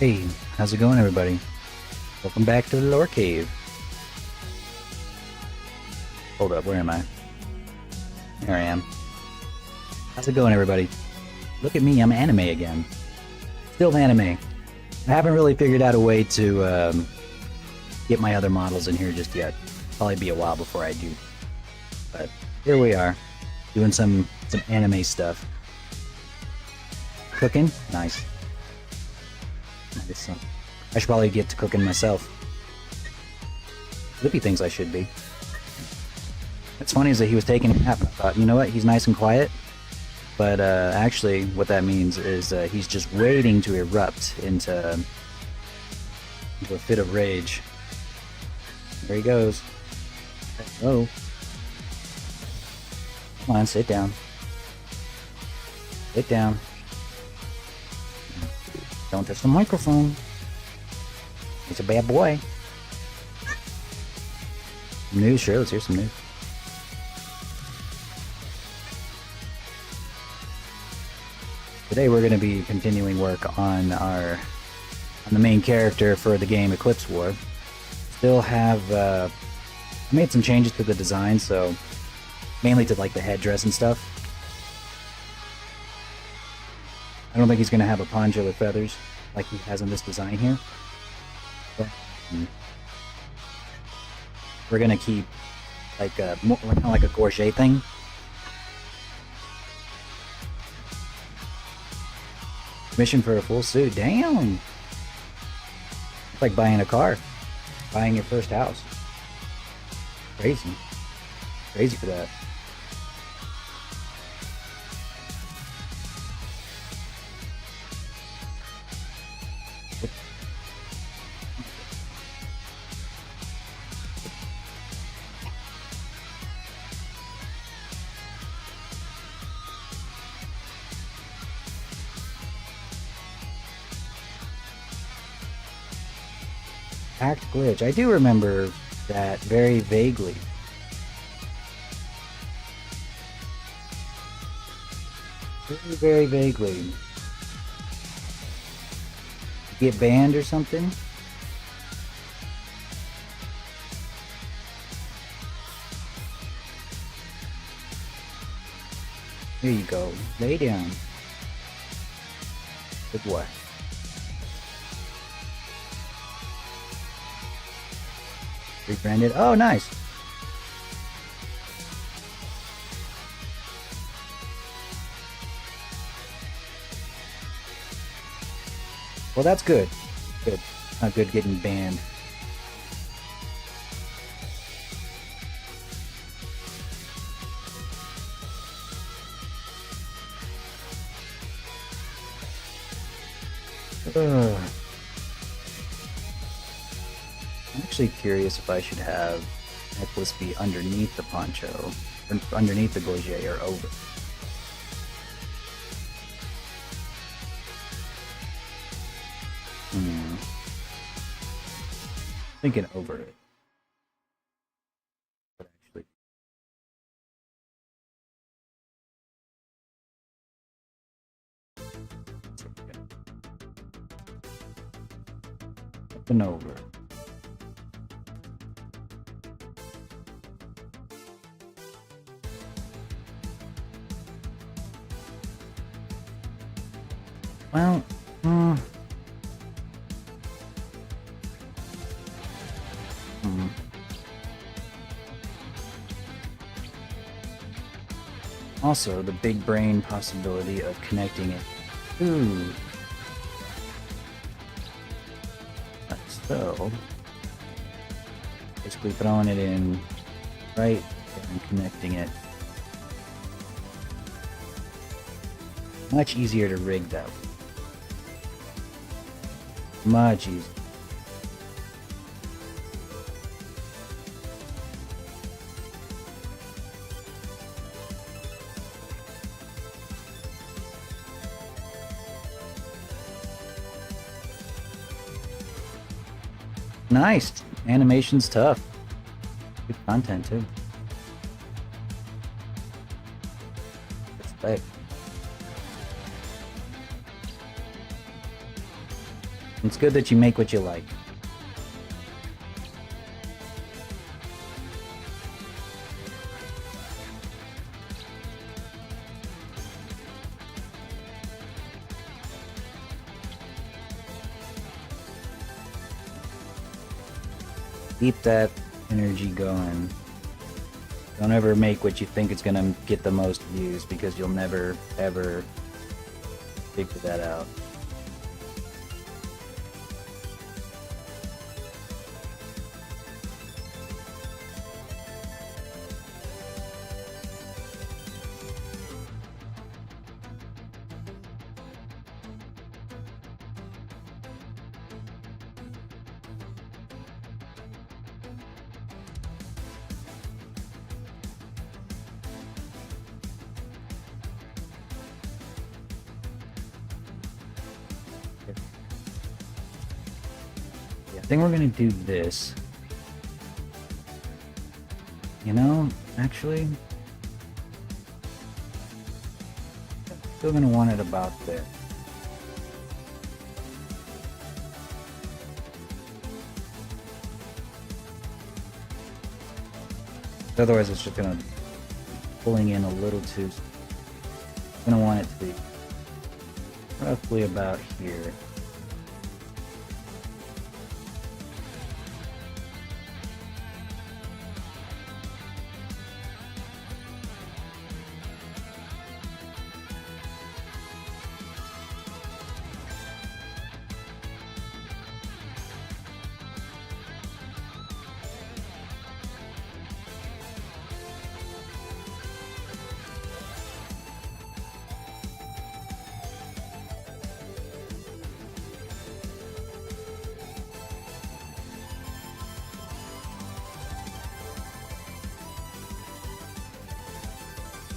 Hey, how's it going, everybody? Welcome back to the Lore Cave. Hold up, where am I? There I am. How's it going, everybody? Look at me, I'm anime again. Still anime. I haven't really figured out a way to get my other models in here just yet. Probably be a while before I do. But here we are, doing some anime stuff. Cooking? Nice. Nice. I should probably get to cooking myself. Lippy thinks I should be. What's funny is that he was taking a nap. I thought, you know what, he's nice and quiet. But actually, what that means is he's just waiting to erupt into a fit of rage. There he goes. Hello. Come on, sit down. Sit down. Don't touch the microphone. He's a bad boy. Some news, sure, let's hear some news. Today we're going to be continuing work on the main character for the game Eclipse War. Still have I made some changes to the design, so mainly to like the headdress and stuff. I don't think he's going to have a poncho with feathers like he has in this design here. But, we're going to keep like kind of like a gorget thing. Mission for a full suit. Damn! It's like buying a car. Buying your first house. Crazy. Crazy for that. Act glitch. I do remember that very vaguely. Very vaguely. Get banned or something? There you go. Lay down. Good boy. Rebranded. Oh, nice. Well, that's good. Good. Not good getting banned. Ugh. I'm actually curious if I should have necklace be underneath the poncho, or underneath the gorget, or over. Thinking over it. But actually, up and over. Well, also, the big brain possibility of connecting it. Ooh. So, basically throwing it in right and connecting it. Much easier to rig though. Much easier. Nice. Animation's tough. Good content too. Respect. It's good that you make what you like. Keep that energy going. Don't ever make what you think is gonna get the most views, because you'll never, ever figure that out. I think we're gonna do this. You know, actually, still gonna want it about there. Otherwise, it's just gonna be pulling in a little too. I'm gonna want it to be roughly about here.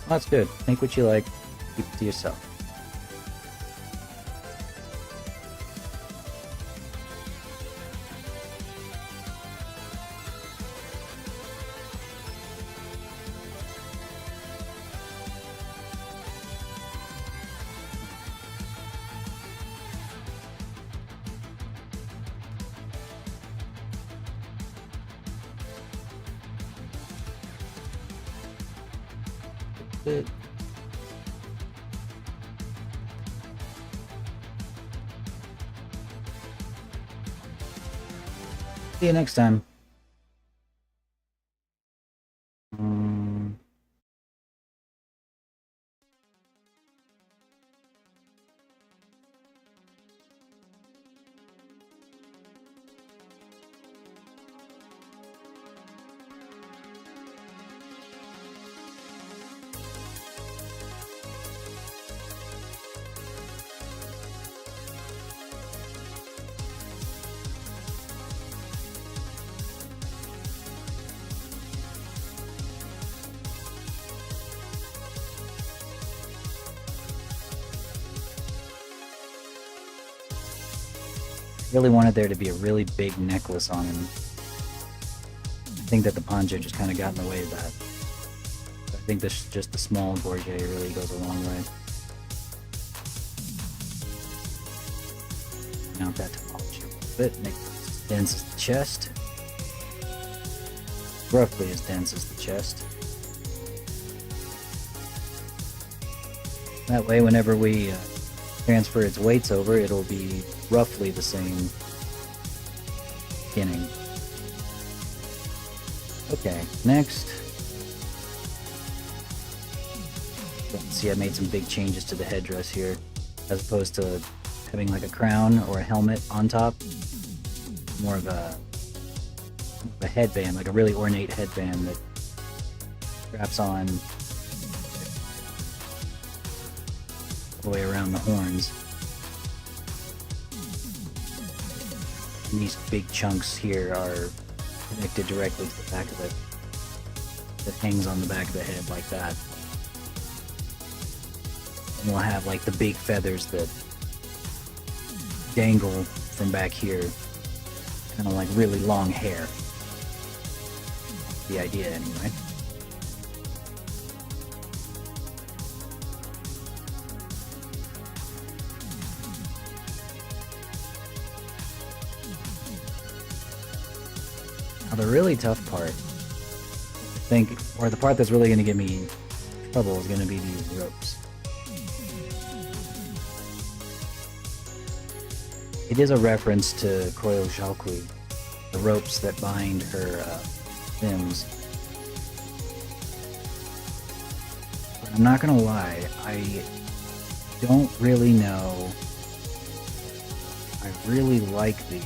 Well, that's good. Think what you like, keep it to yourself. Good. See you next time. Really wanted there to be a really big necklace on him. I think that the poncho just kind of got in the way of that. I think this just the small gorget really goes a long way. Mount that topology a little bit, make it as dense as the chest. Roughly as dense as the chest. That way, whenever we transfer its weights over, it'll be roughly the same beginning. Okay, next. See, I made some big changes to the headdress here. As opposed to having like a crown or a helmet on top, more of a headband, like a really ornate headband that straps on all the way around the horns. And these big chunks here are connected directly to the back of it. That hangs on the back of the head like that. And we'll have like the big feathers that dangle from back here. Kind of like really long hair. The idea anyway. Now the really tough part, I think, or the part that's really going to give me trouble is going to be these ropes. It is a reference to Koyo Xiaokui, the ropes that bind her limbs. But I'm not gonna lie, I don't really know. I really like the.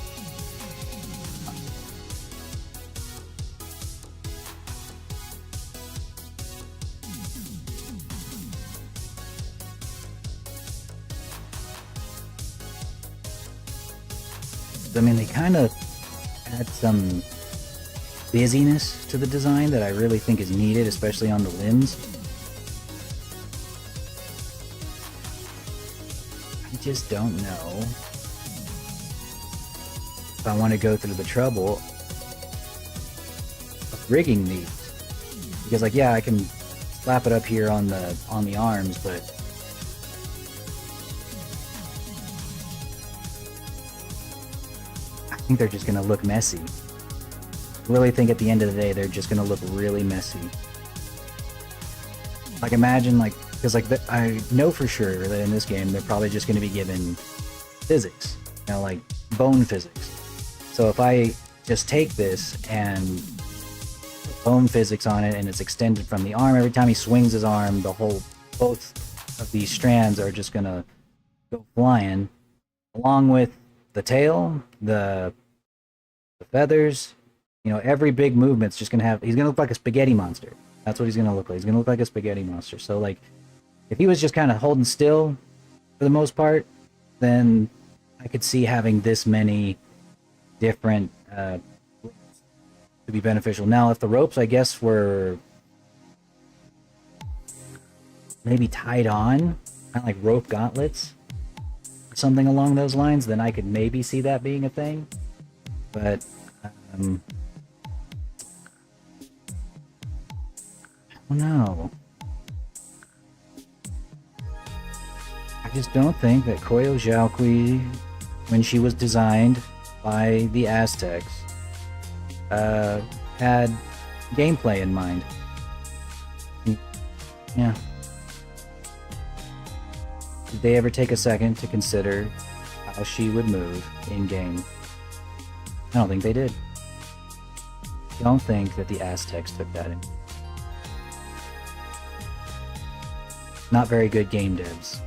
I mean, they kind of add some busyness to the design that I really think is needed, especially on the limbs. I just don't know if I want to go through the trouble of rigging these. Because, like, yeah, I can slap it up here on the arms, but I think they're just gonna look messy. I really think at the end of the day they're just gonna look really messy. Like, imagine, like, because like I know for sure that in this game they're probably just gonna be given physics, you know, like bone physics. So if I just take this and put bone physics on it and it's extended from the arm, every time he swings his arm, both of these strands are just gonna go flying, along with the tail, the feathers, you know, every big movement's just gonna have. He's gonna look like a spaghetti monster. That's what he's gonna look like. He's gonna look like a spaghetti monster. So, like, if he was just kind of holding still for the most part, then I could see having this many different to be beneficial. Now, if the ropes, I guess, were maybe tied on, kind of like rope gauntlets, something along those lines, then I could maybe see that being a thing. But I don't know. I just don't think that Koyo Xiaokui, when she was designed by the Aztecs, had gameplay in mind. Yeah. Did they ever take a second to consider how she would move in game? I don't think they did. I don't think that the Aztecs took that in. Not very good game devs.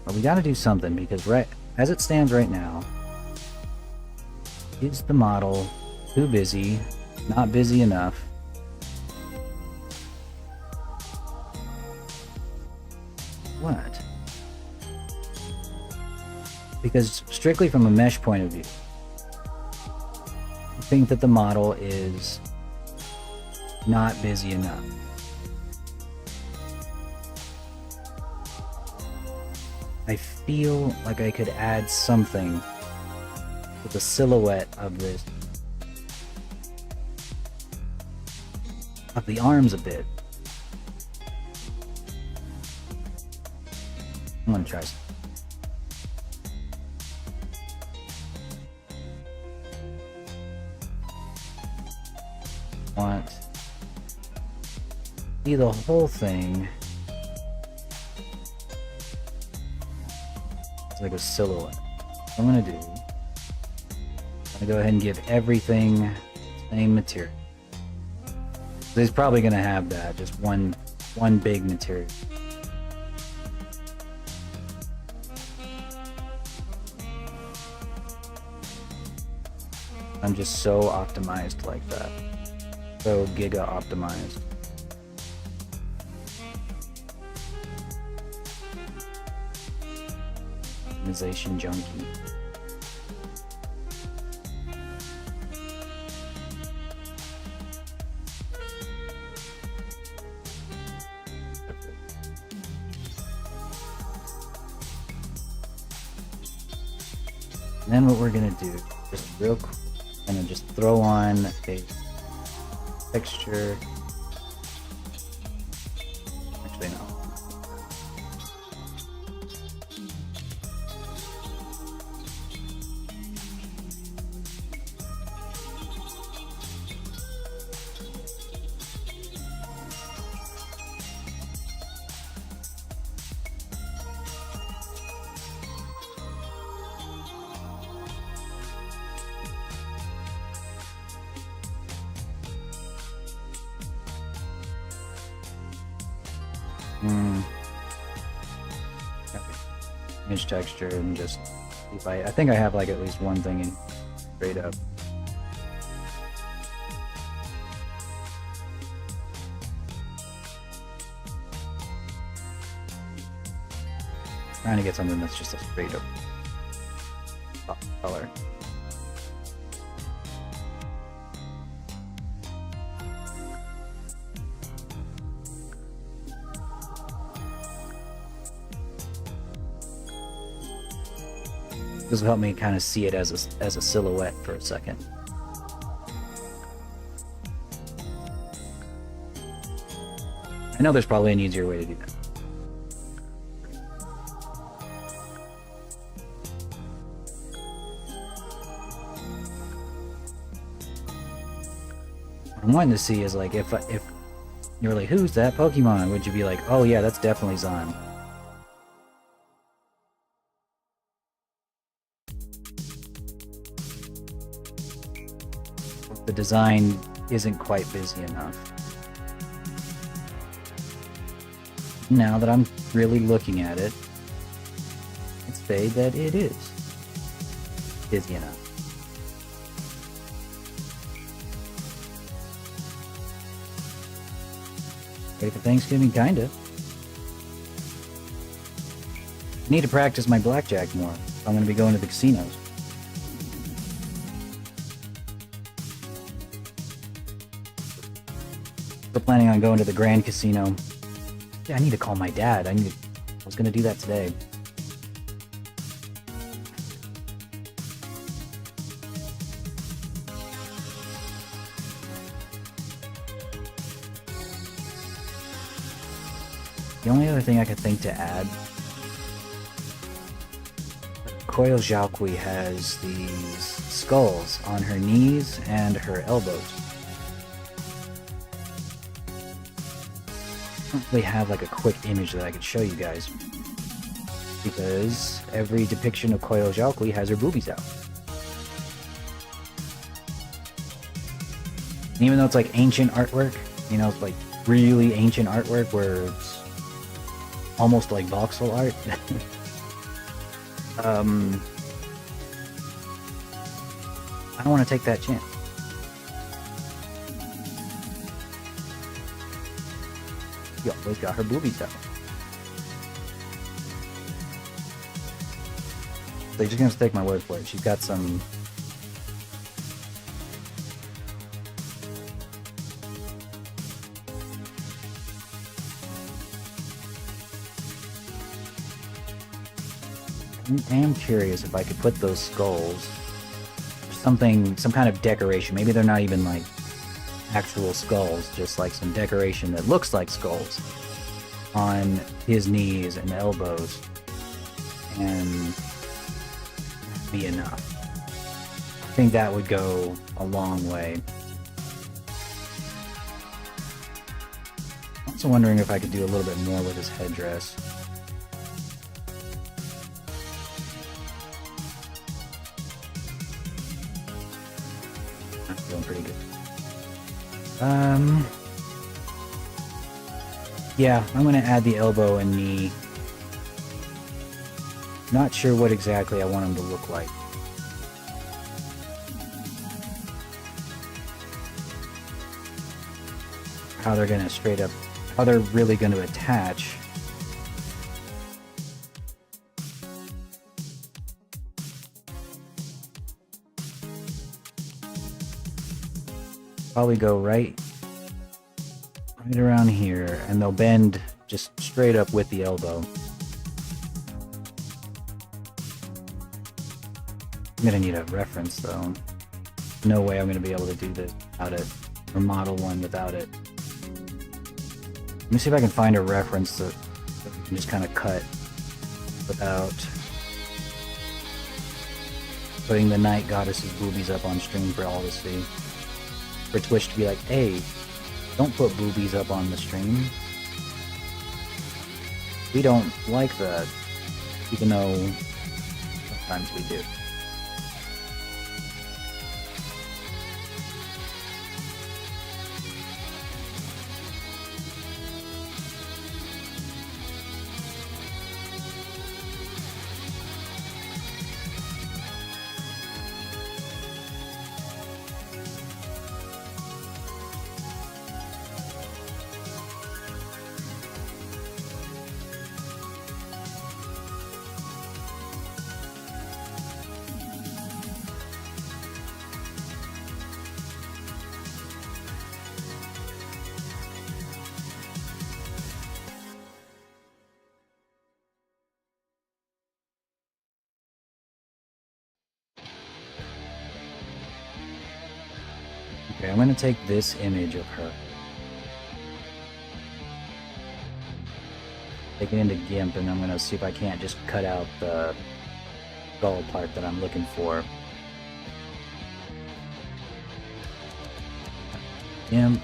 But we gotta do something, because right as it stands right now, is the model too busy, not busy enough? What? Because strictly from a mesh point of view, I think that the model is not busy enough. I feel like I could add something to the silhouette of this, of the arms a bit. I'm gonna try some. Want see the whole thing. It's like a silhouette. What I'm gonna do, I'm gonna go ahead and give everything the same material. So he's probably gonna have that, just one big material. I'm just so optimized like that. So giga optimized. Optimization junkie. And then what we're gonna do, just real quick, I'm gonna just throw on a texture. Actually, no. Hmm. Okay. Image texture and just see if I think I have like at least one thing in straight up. Trying to get something that's just a straight up color. This will help me kind of see it as a silhouette for a second. I know there's probably an easier way to do that. What I'm wanting to see is like if you're like, who's that Pokemon? Would you be like, oh yeah, that's definitely Zon. The design isn't quite busy enough. Now that I'm really looking at it, let's say that it is busy enough. Ready for Thanksgiving, kinda. I need to practice my blackjack more if I'm gonna be going to the casinos. We're planning on going to the Grand Casino. Yeah, I need to call my dad. I was gonna do that today. The only other thing I could think to add, Koyo Zhaokui has these skulls on her knees and her elbows. I don't really have like a quick image that I could show you guys, because every depiction of Koyo Zhaokui has her boobies out. And even though it's like ancient artwork, you know, it's like really ancient artwork where it's almost like voxel art. I don't want to take that chance. She always got her boobies out. So you're just gonna take my word for it. She's got some. I am curious if I could put those skulls, some kind of decoration. Maybe they're not even like actual skulls, just like some decoration that looks like skulls on his knees and elbows, and be enough. I think that would go a long way. I'm also wondering if I could do a little bit more with his headdress. Feeling pretty good. Yeah, I'm gonna add the elbow and knee. Not sure what exactly I want him to look like. How they're gonna how they're really gonna attach. Probably go right around here, and they'll bend just straight up with the elbow. I'm gonna need a reference though. No way I'm gonna be able to do this without it, or model one without it. Let me see if I can find a reference that we can just kind of cut without putting the Night Goddess's boobies up on stream for all to see. For Twitch to be like, hey, don't put boobies up on the stream. We don't like that, even though sometimes we do. Okay, I'm gonna take this image of her. Take it into GIMP, and I'm gonna see if I can't just cut out the skull part that I'm looking for. GIMP.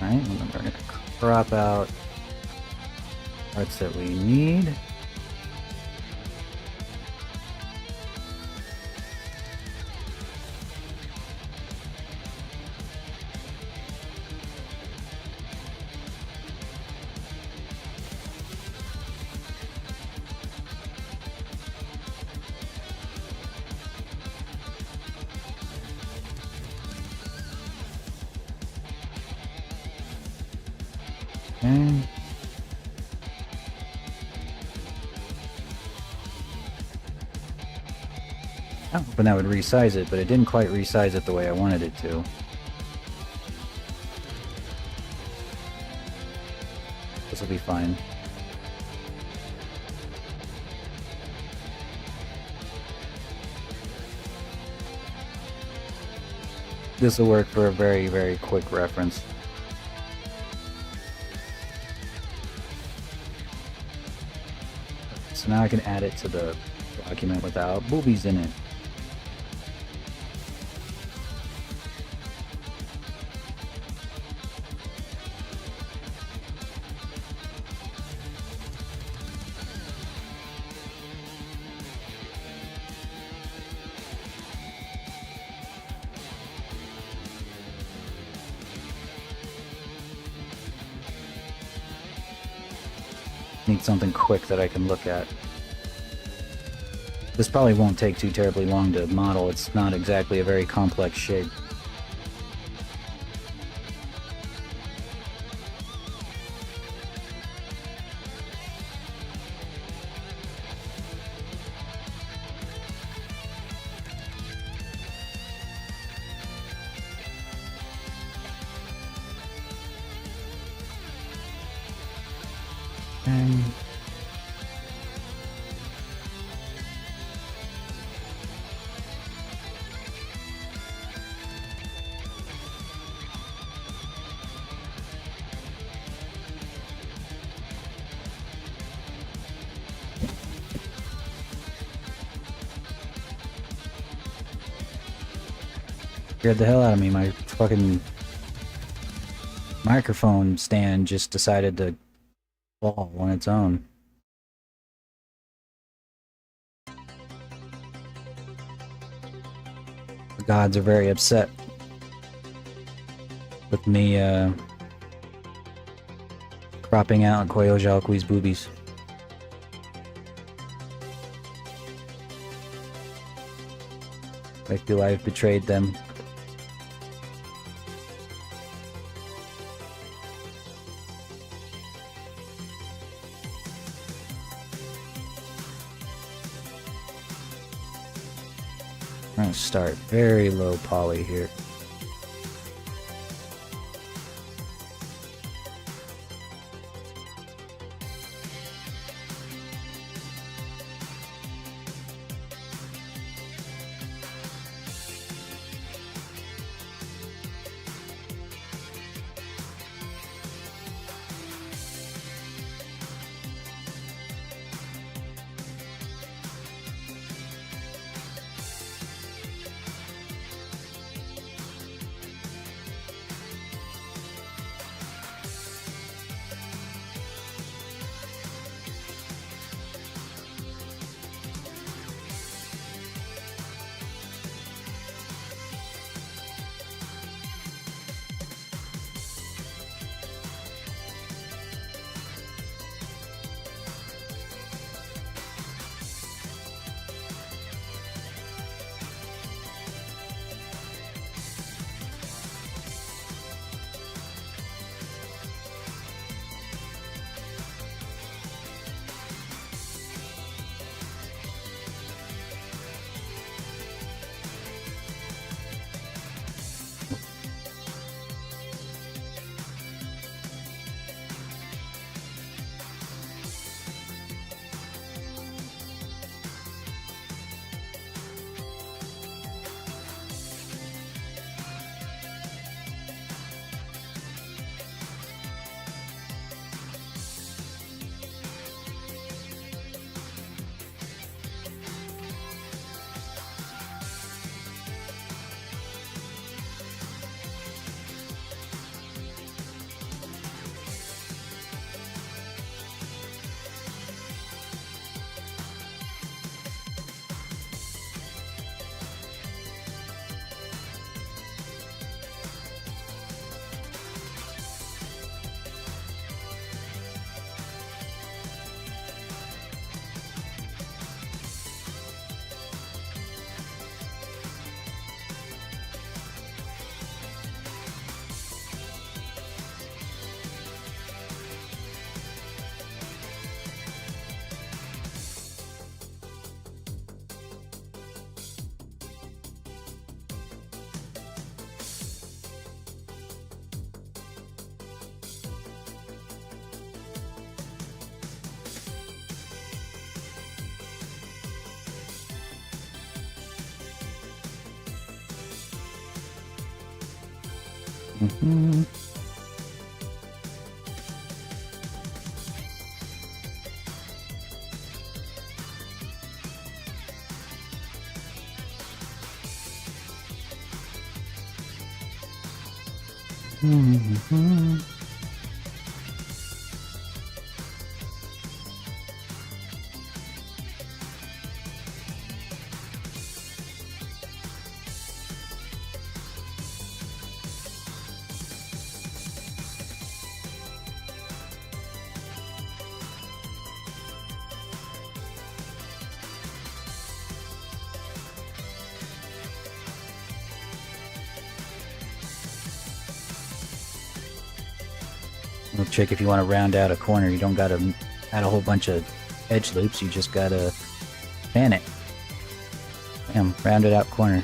Alright, we're going to crop out parts that we need. Okay. I was hoping that would resize it, but it didn't quite resize it the way I wanted it to. This will be fine. This will work for a very, very quick reference. So now I can add it to the document without boobies in it. Need something quick that I can look at. This probably won't take too terribly long to model. It's not exactly a very complex shape. And scared the hell out of me. My fucking microphone stand just decided to fall on its own. The gods are very upset with me cropping out Koyo Xiaokui's boobies. I feel I've betrayed them. I'm gonna start very low poly here. Mm-hmm. Mm-hmm. Little trick if you want to round out a corner, you don't gotta add a whole bunch of edge loops, you just gotta fan it. Bam, rounded out corner.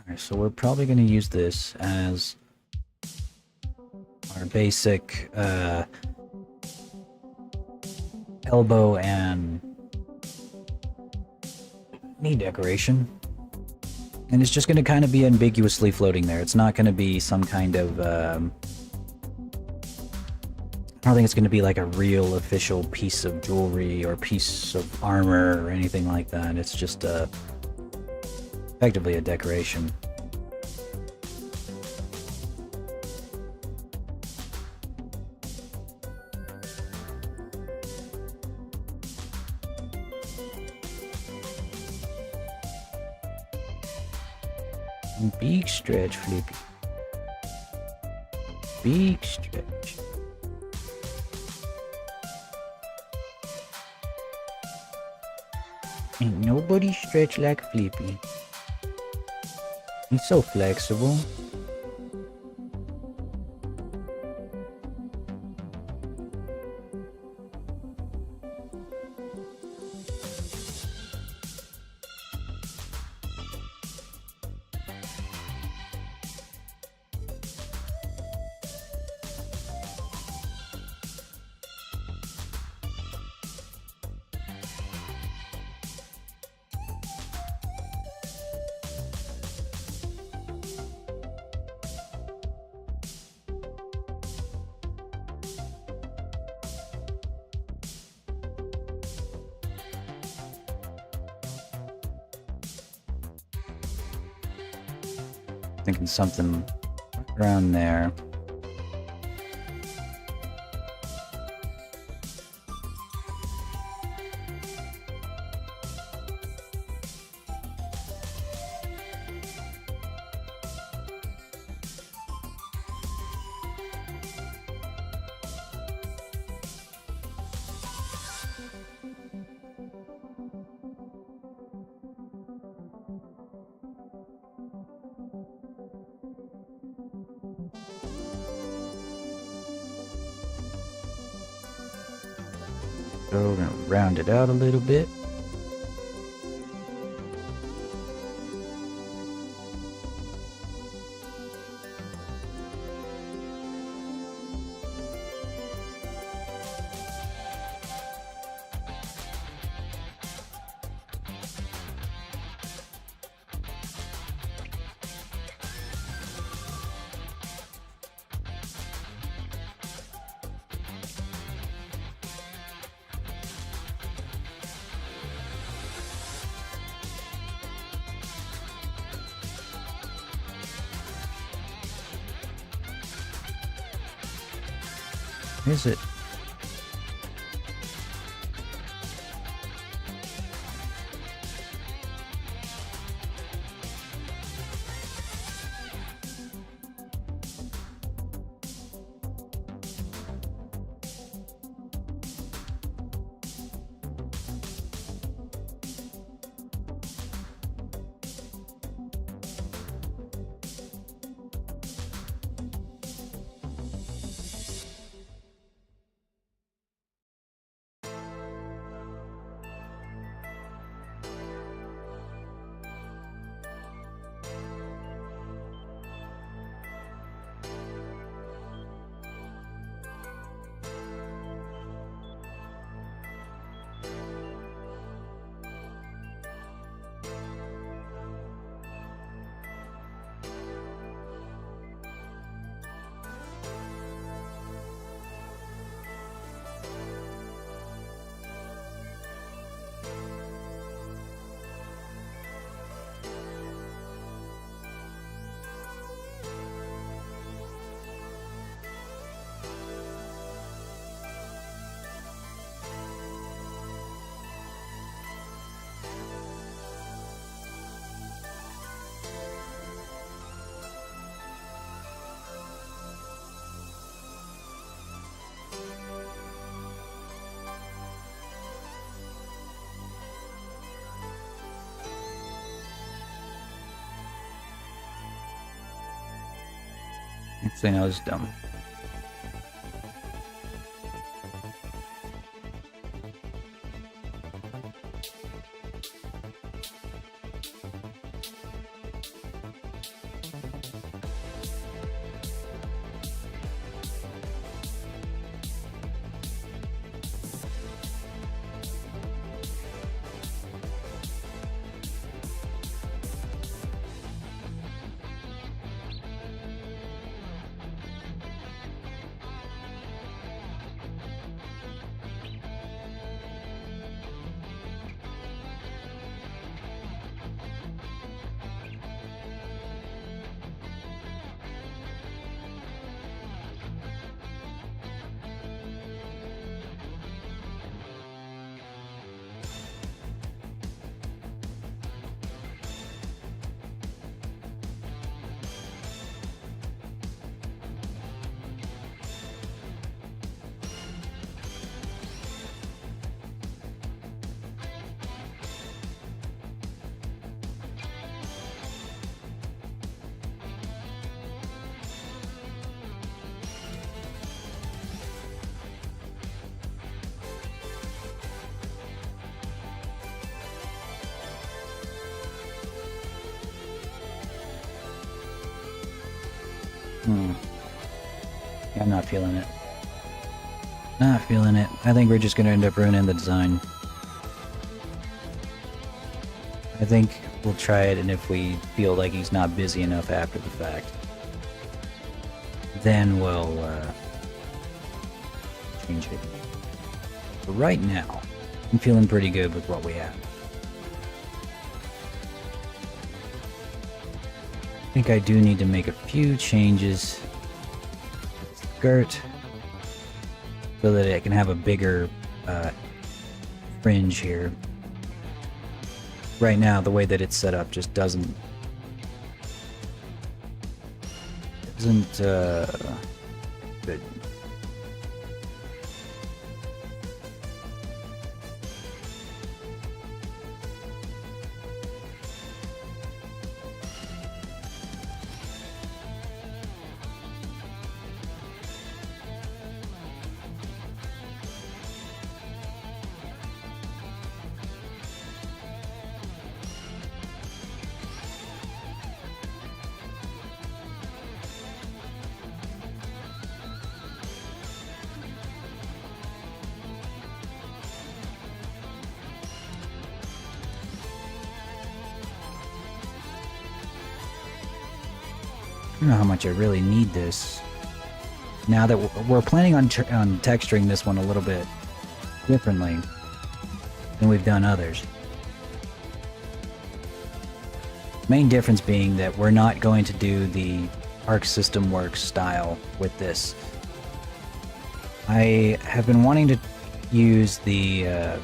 Alright, so we're probably going to use this as our basic elbow and knee decoration. And it's just going to kind of be ambiguously floating there. It's not going to be some kind of... I don't think it's going to be like a real official piece of jewelry or piece of armor or anything like that. It's just effectively a decoration. Big stretch, Flippy. Big stretch. Ain't nobody stretch like Flippy. He's so flexible. Thinking something around there. So we're gonna round it out a little bit. Is it? Actually, no, it's dumb. Yeah, I'm not feeling it. Not feeling it. I think we're just gonna end up ruining the design. I think we'll try it, and if we feel like he's not busy enough after the fact, then we'll change it. But right now, I'm feeling pretty good with what we have. I think I do need to make a few changes to the skirt so that it can have a bigger fringe here. Right now, the way that it's set up just doesn't good. I don't know how much I really need this. Now that we're planning on texturing this one a little bit differently than we've done others. Main difference being that we're not going to do the Arc System Works style with this. I have been wanting to use the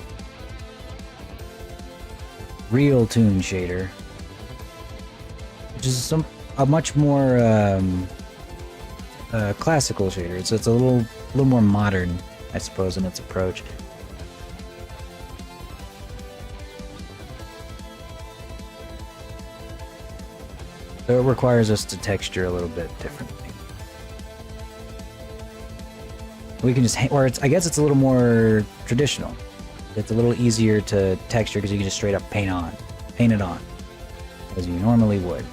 Real Toon shader, which is a much more classical shader. It's a little more modern, I suppose, in its approach. So it requires us to texture a little bit differently. We can just, I guess it's a little more traditional. It's a little easier to texture because you can just straight up paint it on, as you normally would.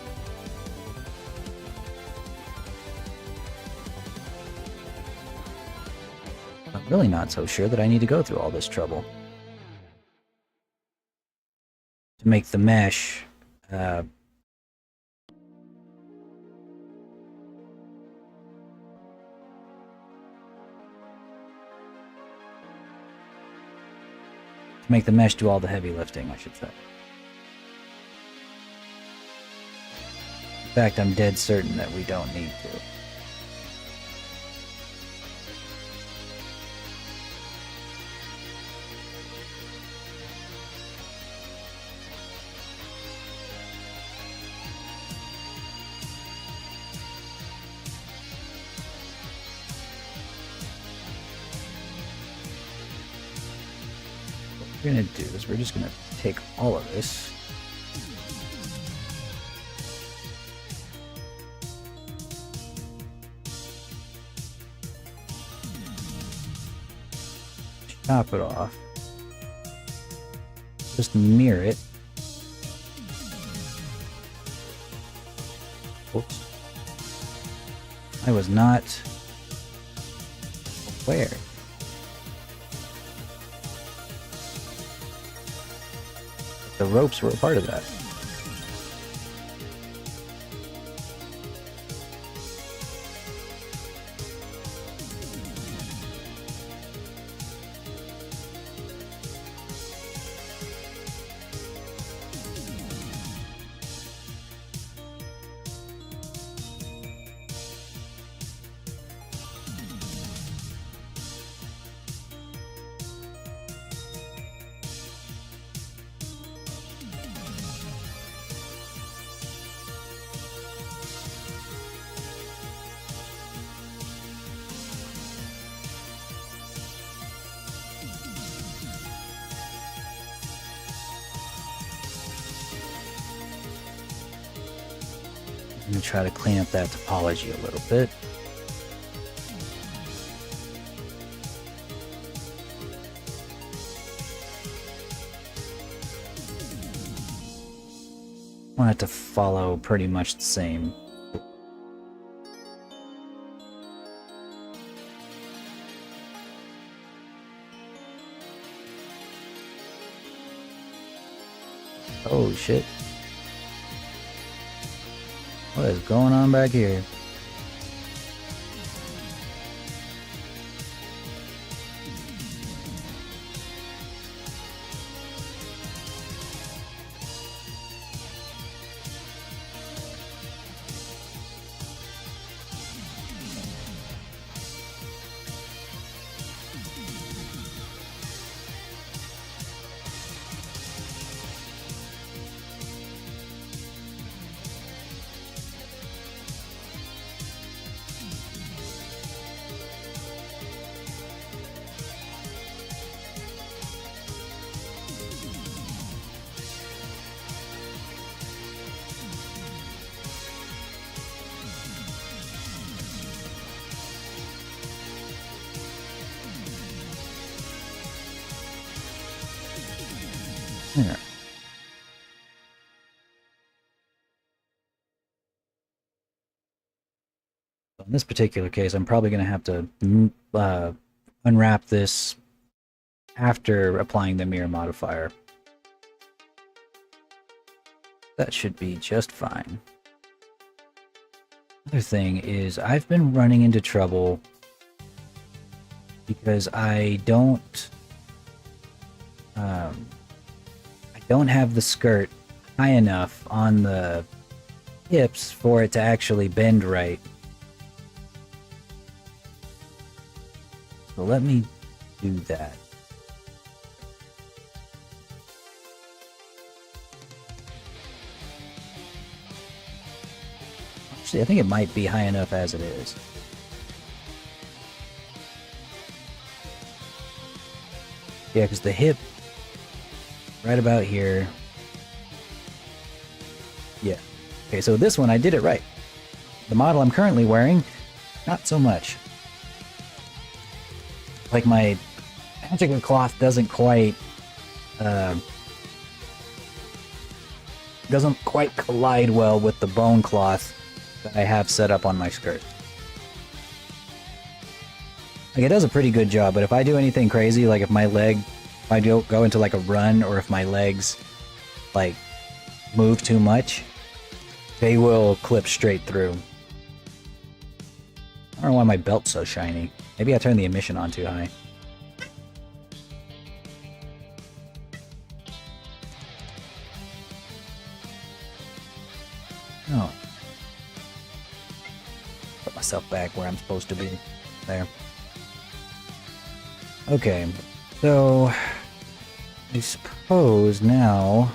I'm really not so sure that I need to go through all this trouble to make the mesh do all the heavy lifting, I should say. In fact, I'm dead certain that we don't need to. What we're gonna do is we're just gonna take all of this . top it off. Just mirror it. Oops. I was not aware. The ropes were a part of that. I'm going to try to clean up that topology a little bit. I want it to follow pretty much the same. Oh shit. What is going on back here? There. In this particular case, I'm probably going to have to unwrap this after applying the mirror modifier. That should be just fine. Other thing is, I've been running into trouble because I don't have the skirt high enough on the hips for it to actually bend right. So let me do that. Actually, I think it might be high enough as it is. Yeah, because the hip right about here. Yeah. Okay, so this one I did it right. The model I'm currently wearing, not so much. Like my particular cloth doesn't quite collide well with the bone cloth that I have set up on my skirt. Like, it does a pretty good job, but if I do anything crazy, like if I go into like a run, or if my legs like move too much, they will clip straight through. I don't know why my belt's so shiny. Maybe I turned the emission on too high. Oh. Put myself back where I'm supposed to be. There. Okay. So, I suppose now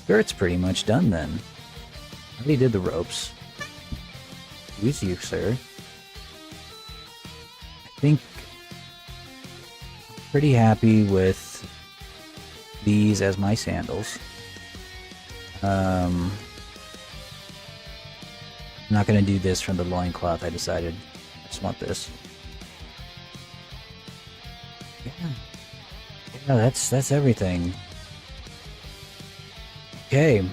skirt's pretty much done then. I already did the ropes. Use you, sir. I think I'm pretty happy with these as my sandals. I'm not going to do this from the loincloth. I decided I just want this. Yeah, that's everything. Okay.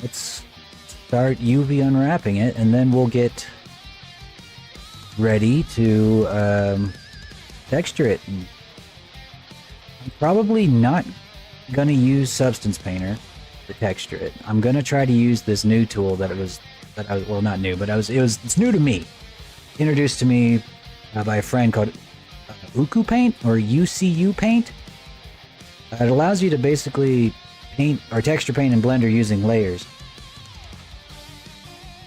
Let's start UV unwrapping it, and then we'll get ready to texture it. I'm probably not gonna use Substance Painter to texture it. I'm gonna try to use this new tool that well, not new, but it's new to me. Introduced to me by a friend called Uku Paint or UCU Paint. It allows you to basically paint or texture paint in Blender using layers.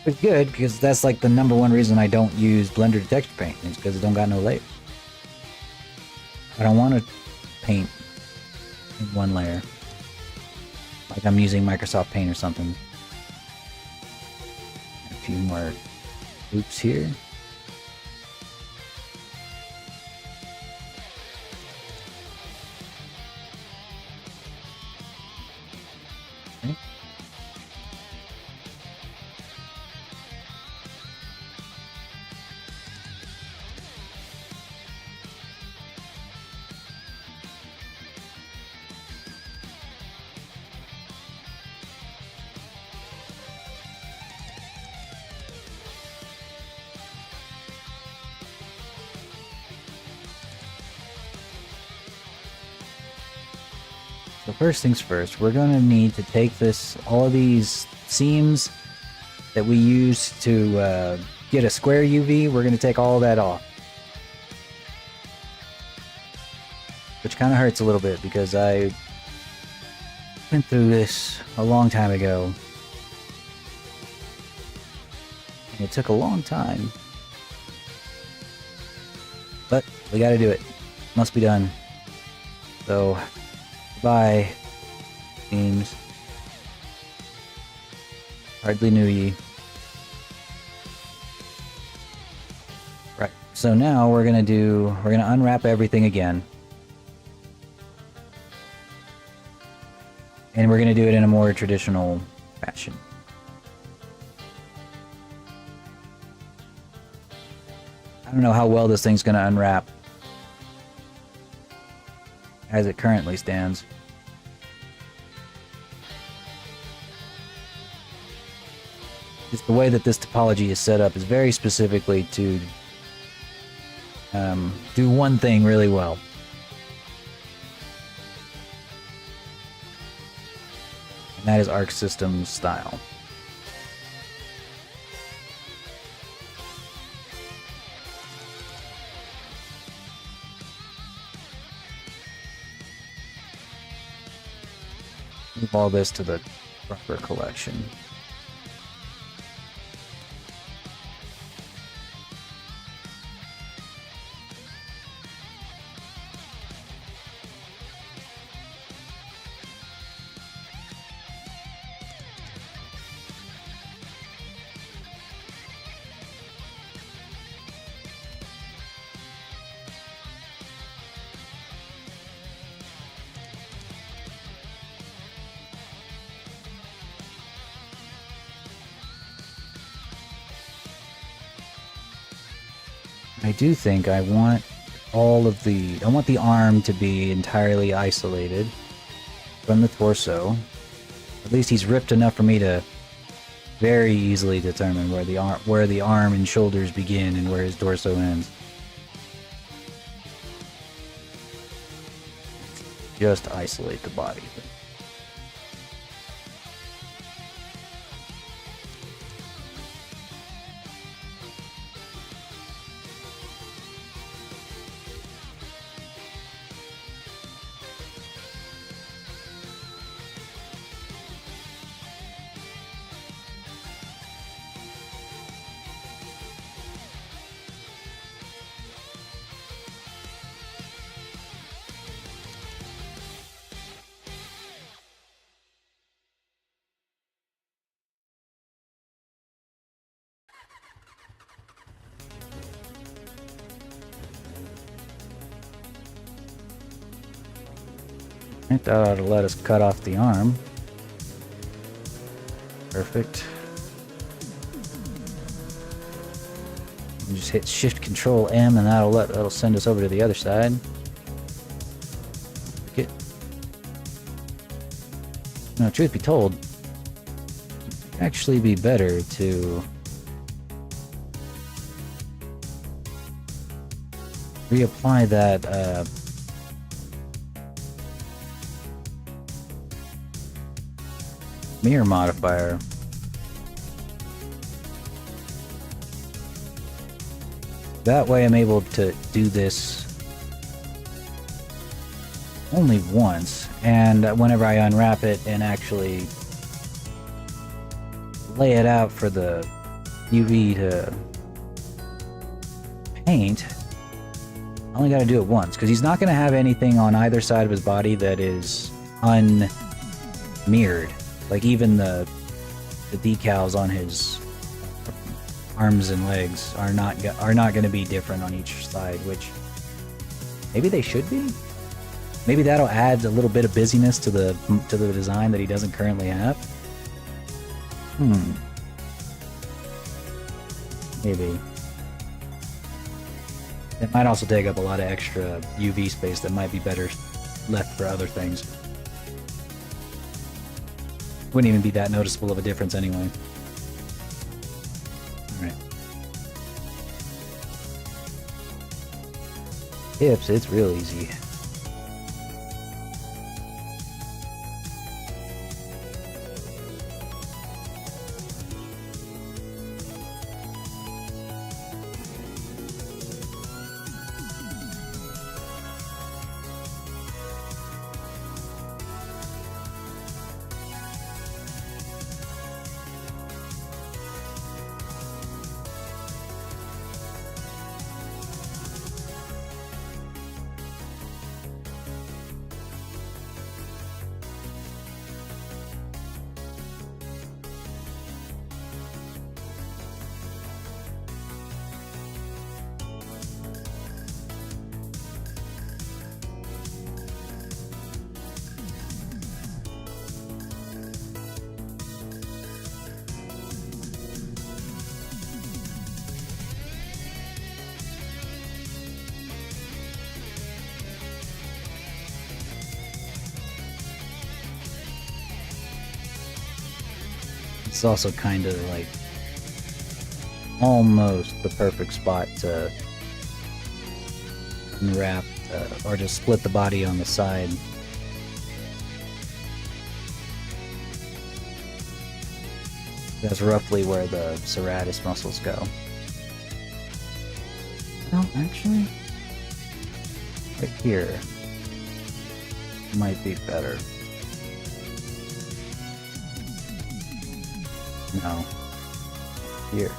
It's good because that's like the #1 reason I don't use Blender to texture paint. It's because it don't got no layers. I don't want to paint in one layer. Like I'm using Microsoft Paint or something. A few more loops here. Okay. So first things first, we're going to need to take all of these seams that we use to get a square UV, we're going to take all of that off. Which kind of hurts a little bit because I went through this a long time ago. And it took a long time. But we got to do it. Must be done. So, bye, seams. Hardly knew ye. Right, so now we're gonna unwrap everything again. And we're gonna do it in a more traditional fashion. I don't know how well this thing's gonna unwrap as it currently stands. Just the way that this topology is set up is very specifically to do one thing really well. And that is Arc System style. Move all this to the proper collection. I do think I want the arm to be entirely isolated from the torso. At least he's ripped enough for me to very easily determine where the arm and shoulders begin and where his torso ends. Just isolate the body. That ought to let us cut off the arm. Perfect. And just hit Shift Control M and that'll send us over to the other side. Now, truth be told, it'd actually be better to reapply that mirror modifier. That way I'm able to do this only once, and whenever I unwrap it and actually lay it out for the UV to paint, I only gotta do it once, because he's not gonna have anything on either side of his body that is unmirrored. Like even the decals on his arms and legs are not going to be different on each side, which maybe they should be. Maybe that'll add a little bit of busyness to the design that he doesn't currently have. Maybe. It might also take up a lot of extra UV space that might be better left for other things. Wouldn't even be that noticeable of a difference anyway. Alright. Hips, it's real easy. It's also kind of like almost the perfect spot to unwrap or just split the body on the side. That's roughly where the serratus muscles go. No, actually, right here might be better. No. Here.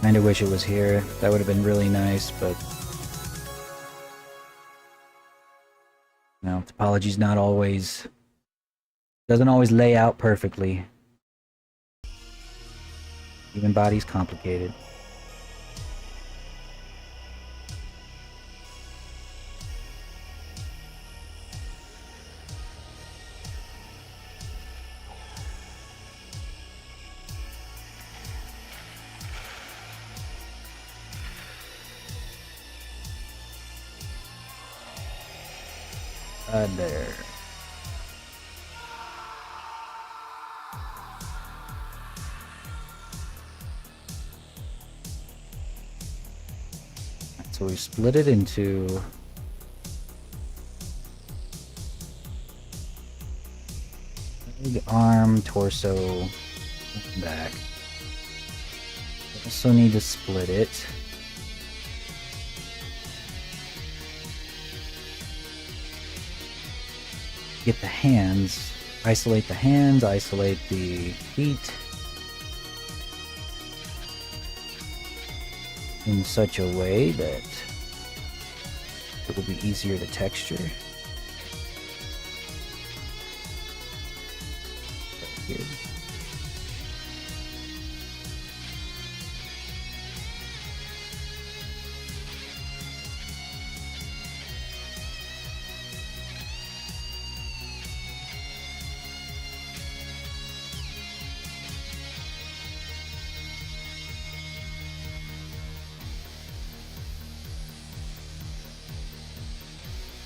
Kinda wish it was here. That would have been really nice, but no, topology's not always, doesn't always lay out perfectly. Human body's complicated. There. So we split it into leg, arm, torso, back. Also need to split it. Get the hands, isolate the hands, isolate the feet in such a way that it will be easier to texture. Right here.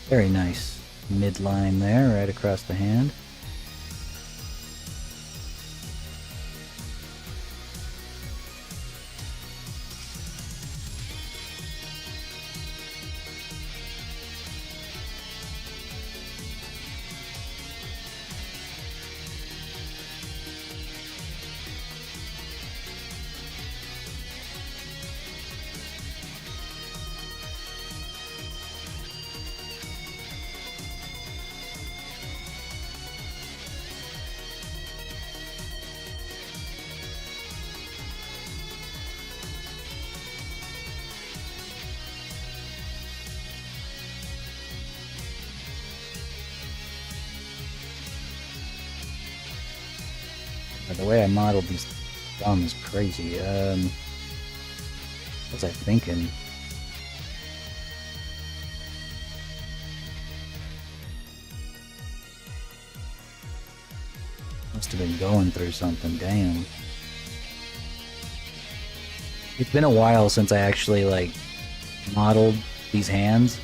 Very nice midline there, right across the hand. The way I modeled these thumbs is crazy. What was I thinking? Must have been going through something, damn. It's been a while since I actually, like, modeled these hands.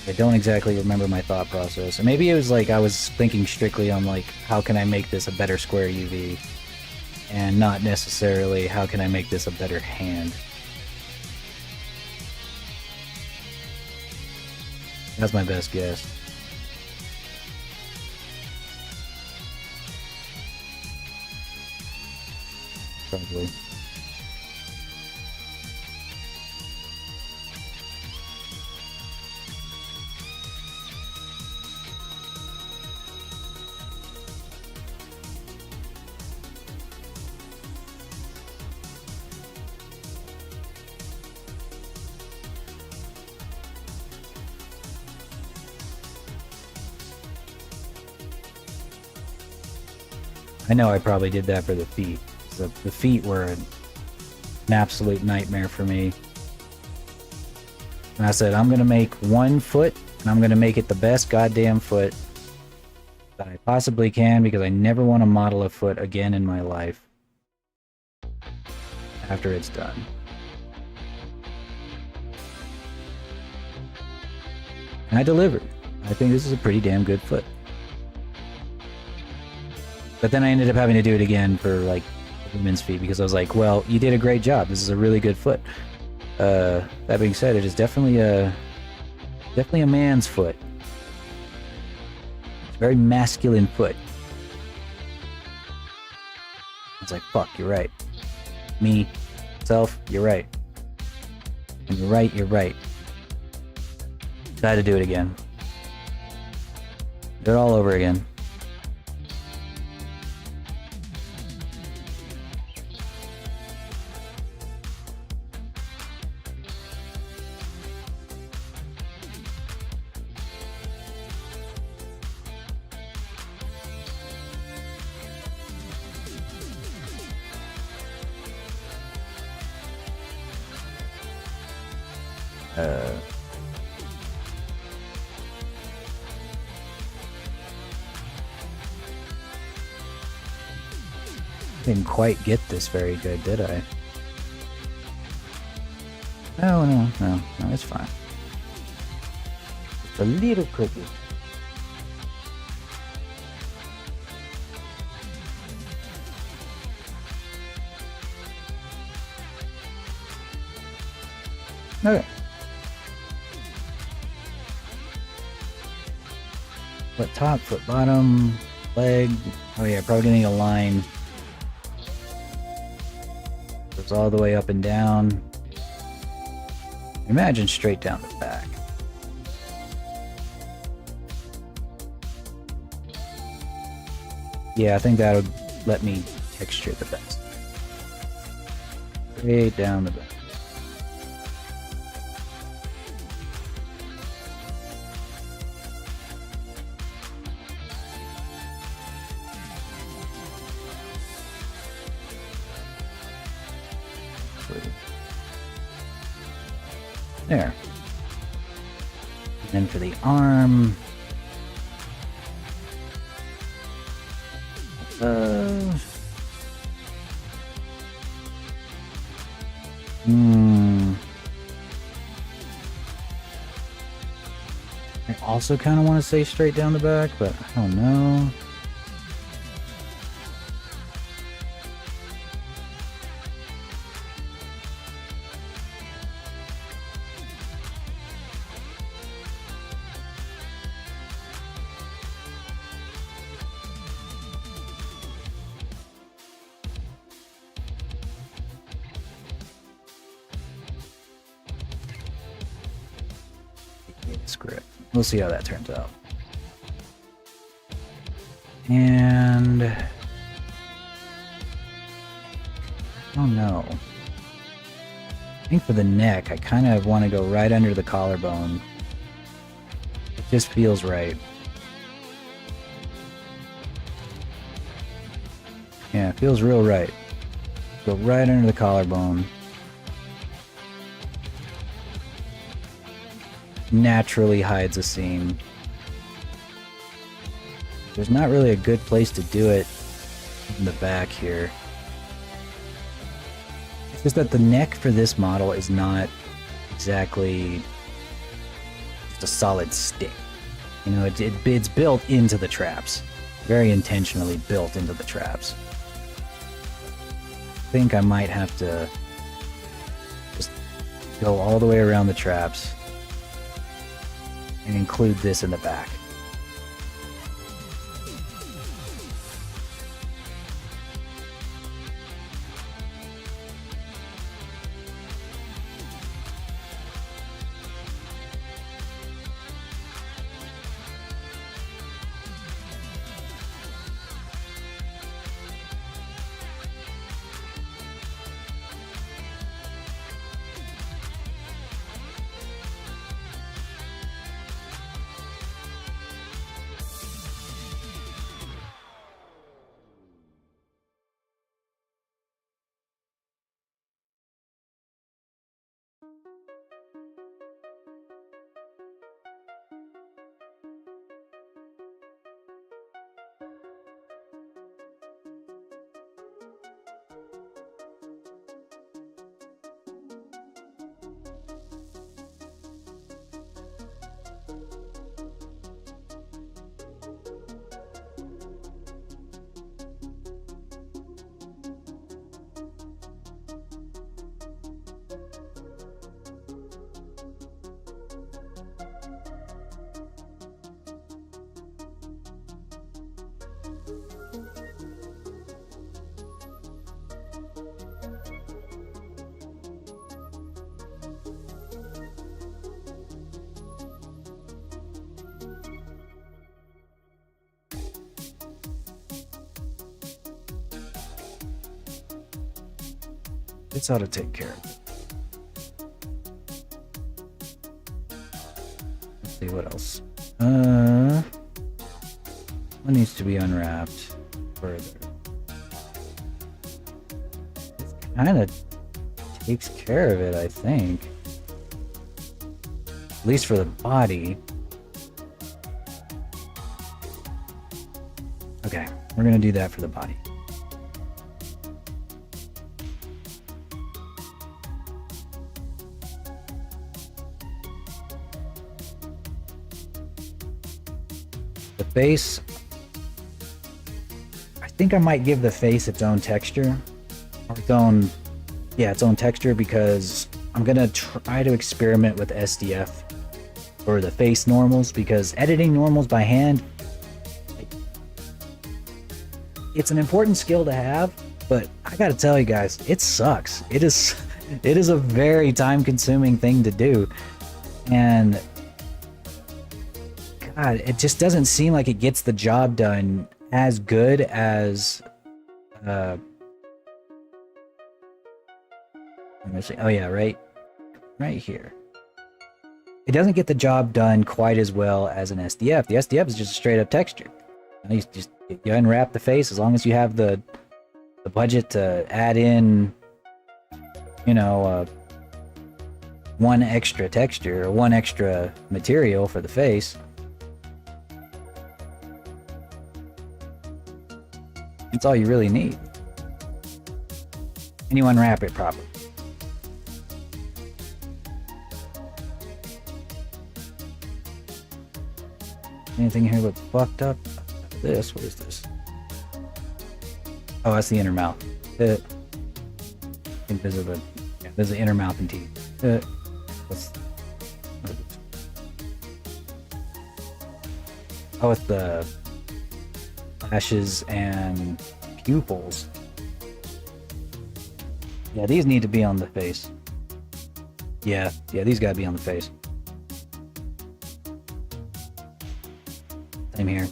I don't exactly remember my thought process. And maybe it was like I was thinking strictly on like, how can I make this a better square UV? And not necessarily, how can I make this a better hand? That's my best guess. Probably. I know I probably did that for the feet. The feet were an absolute nightmare for me. And I said, I'm going to make one foot, and I'm going to make it the best goddamn foot that I possibly can, because I never want to model a foot again in my life after it's done. And I delivered. I think this is a pretty damn good foot. But then I ended up having to do it again for like women's feet, because I was like, well, you did a great job. This is a really good foot. That being said, it is definitely a man's foot. It's a very masculine foot. I was like, fuck, you're right. Me, self, you're right. And you're right, you're right. So I had to do it again. Do it all over again. Didn't quite get this very good, did I? No, it's fine. Just a little crooked. Okay. Foot top, foot bottom, leg. Oh yeah, probably gonna need a line. Goes all the way up and down. Imagine straight down the back. Yeah, I think that would let me texture the best. Straight down the back. There. And then for the arm. also kind of want to say straight down the back, but I don't know. Script. We'll see how that turns out. And oh no. I think for the neck, I kind of want to go right under the collarbone. It just feels right. Yeah, it feels real right. Go right under the collarbone. Naturally hides a seam. There's not really a good place to do it in the back here. It's just that the neck for this model is not exactly just a solid stick. You know, it's built into the traps. Very intentionally built into the traps. I think I might have to just go all the way around the traps and include this in the back. This ought to take care of it. Let's see what else. What needs to be unwrapped further? This kind of takes care of it, I think. At least for the body. Okay, we're gonna do that for the body. The face, I think I might give the face its own texture, or its own texture, because I'm gonna try to experiment with SDF for the face normals, because editing normals by hand, it's an important skill to have, but I gotta tell you guys, it sucks. It is a very time-consuming thing to do, and God, it just doesn't seem like it gets the job done as good as let me see. Oh yeah, right here. It doesn't get the job done quite as well as an SDF. The SDF is just a straight up texture. You unwrap the face as long as you have the budget to add in, you know, one extra texture or one extra material for the face. That's all you really need. And you unwrap it properly. Anything here look fucked up? This, what is this? Oh, that's the inner mouth. I think there's the inner mouth and teeth. What's, what is this? Oh, it's the lashes and pupils. Yeah, these need to be on the face. Yeah, these gotta be on the face. Same here.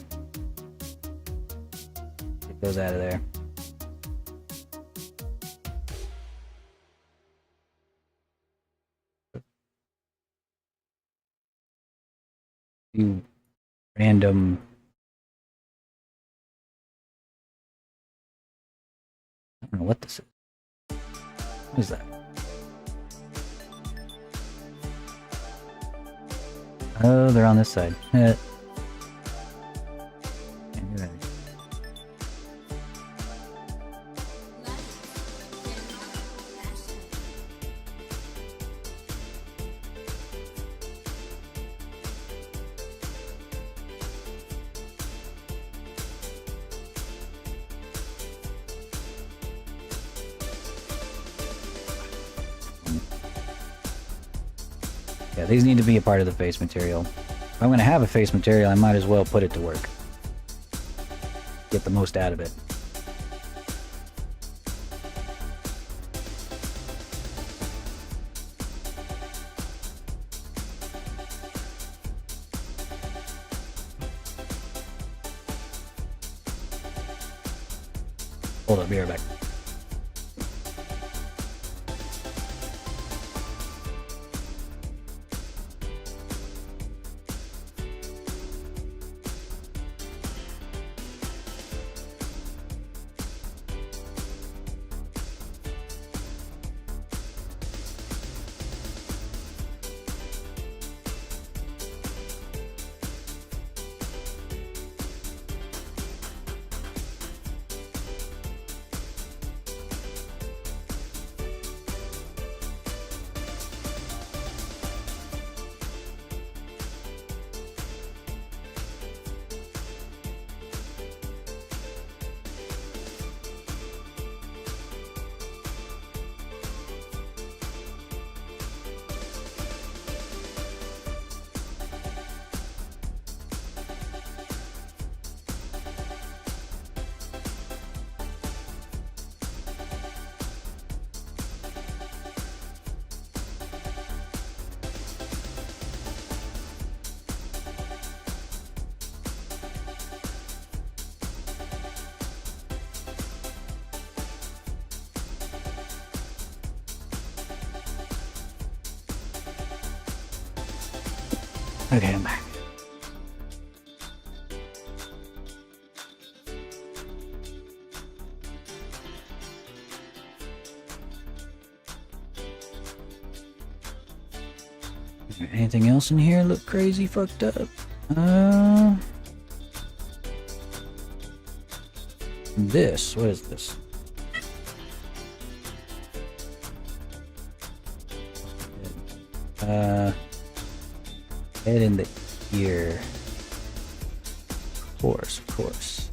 Get those out of there. You random. I don't know what this is. What is that? Oh, they're on this side. Yeah, these need to be a part of the face material. If I'm going to have a face material, I might as well put it to work. Get the most out of it. Hold up, be right back. Okay, I'm back. Anything else in here look crazy fucked up? This, what is this? Head in the ear. Of course.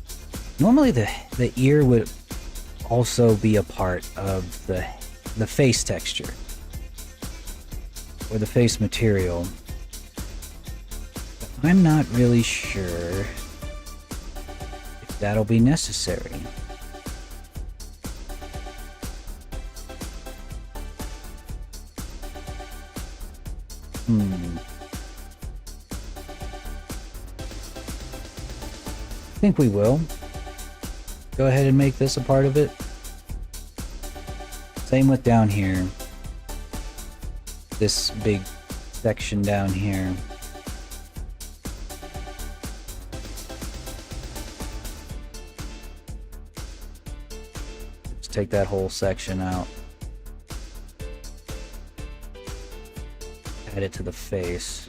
Normally the ear would also be a part of the face texture. Or the face material. But I'm not really sure if that'll be necessary. I think we will. Go ahead and make this a part of it. Same with down here. This big section down here. Let's take that whole section out. Add it to the face.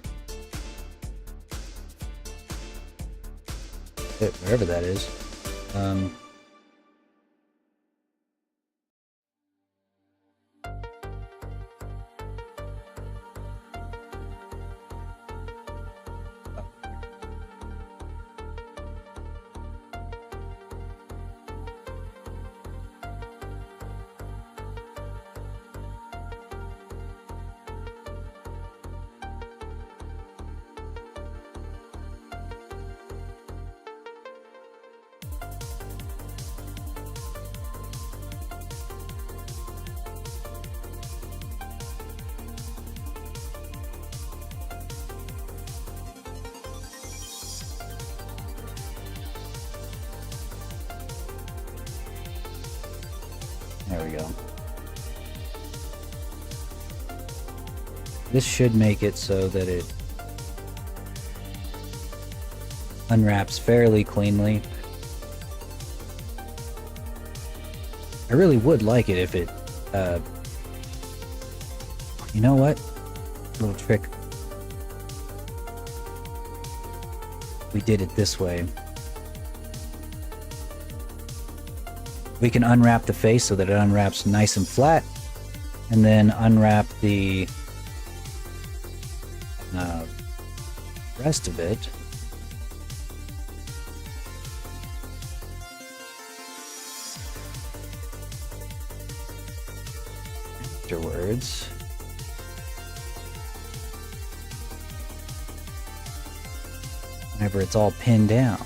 Wherever that is. There we go. This should make it so that it unwraps fairly cleanly. I really would like it if it, you know what? Little trick. We did it this way. We can unwrap the face so that it unwraps nice and flat, and then unwrap the rest of it. Afterwards. Whenever it's all pinned down.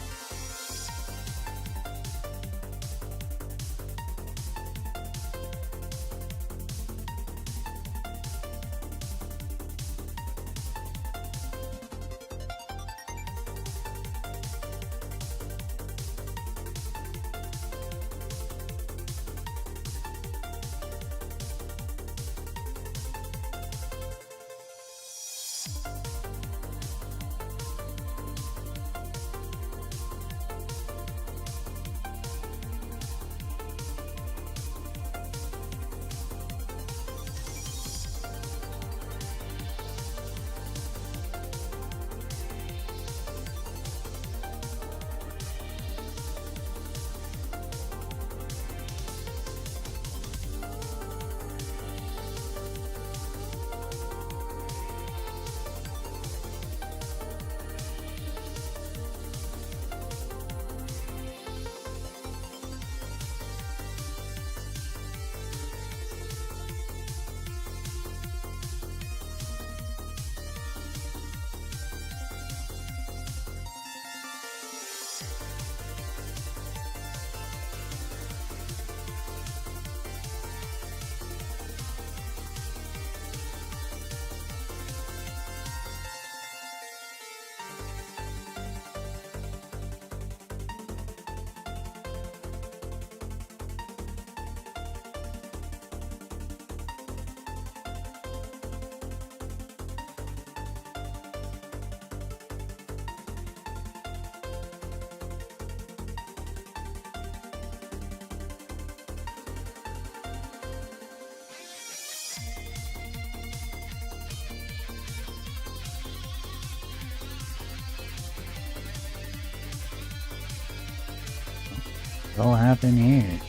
What all happened here?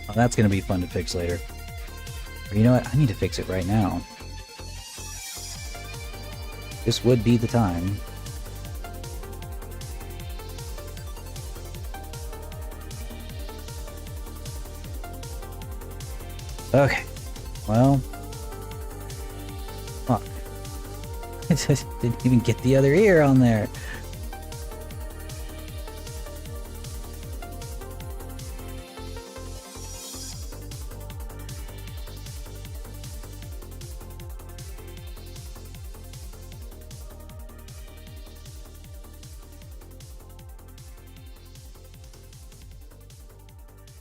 Oh, that's gonna be fun to fix later. Or you know what? I need to fix it right now. This would be the time. Okay. Well. Fuck. I just didn't even get the other ear on there.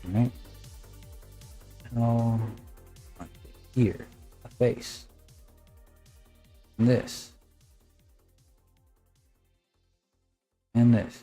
Right. Oh, here, a face. And this. And this.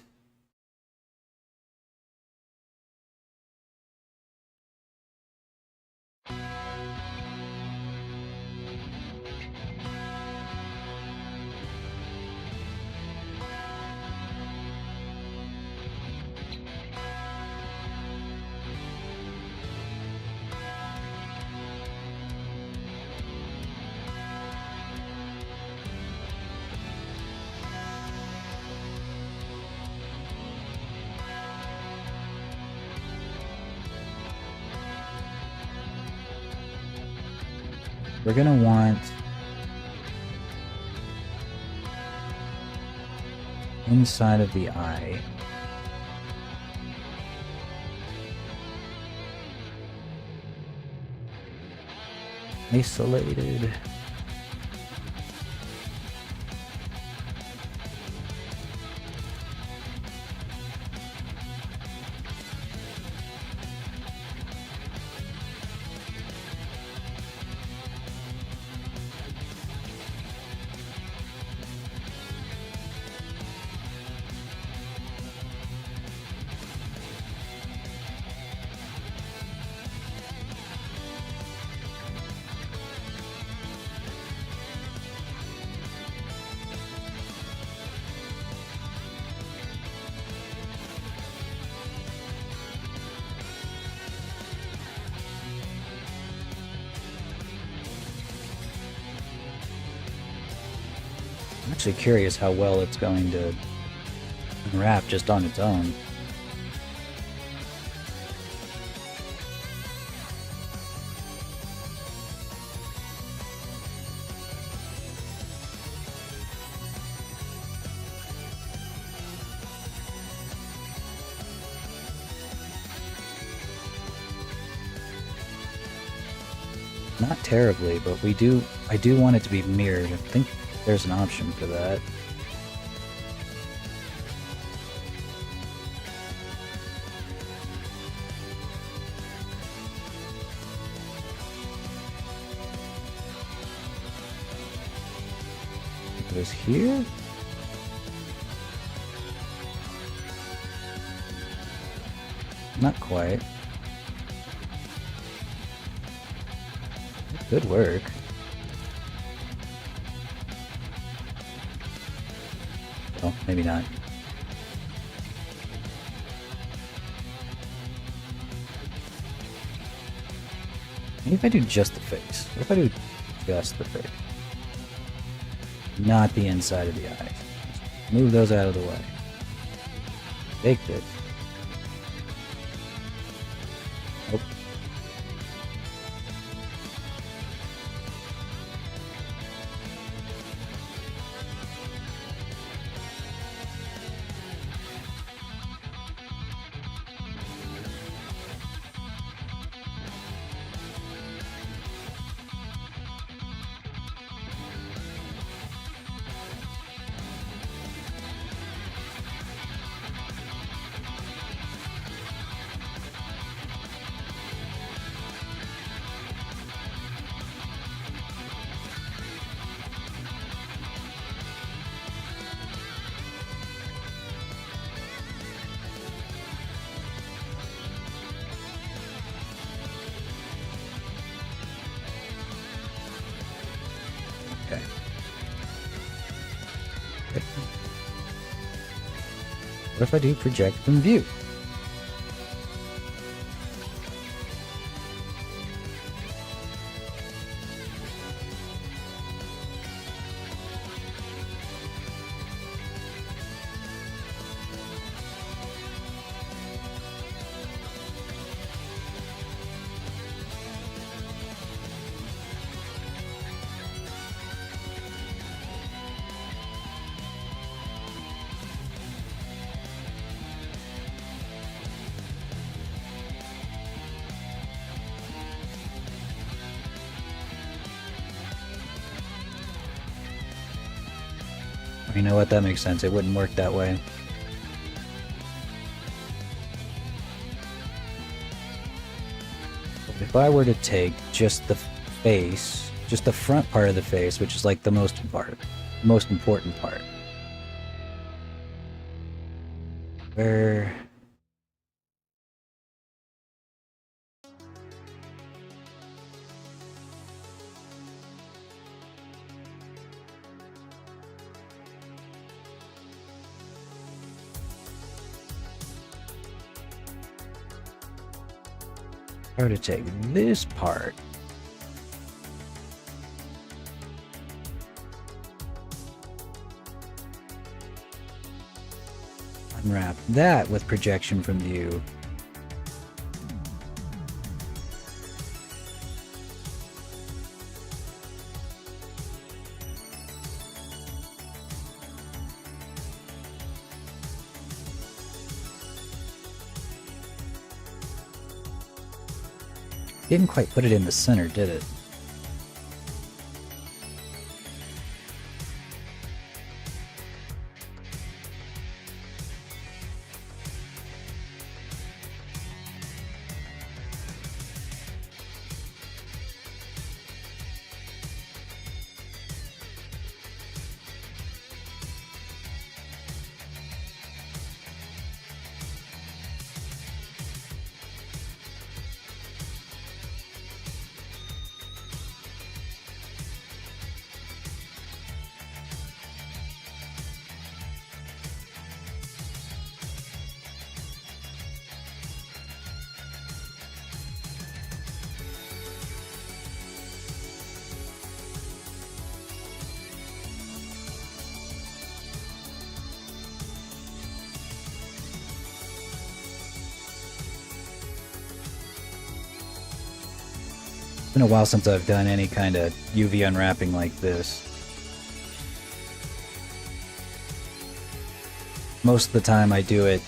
We're gonna want Inside of the eye. Isolated. I'm actually curious how well it's going to unwrap just on its own. Not terribly, but I do want it to be mirrored. I think there's an option for that. It was here? Not quite. Good work. Well, maybe not. Maybe if I do just the face. What if I do just the face? Not the inside of the eyes. Move those out of the way. Baked it. Nope. Okay. What if I do project from view? You know what? That makes sense. It wouldn't work that way. If I were to take just the face, just the front part of the face, which is like the most important part. Where... If I were to take this part, unwrap that with projection from view, Didn't quite put it in the center, did it? It's been a while since I've done any kind of UV unwrapping like this. Most of the time I do it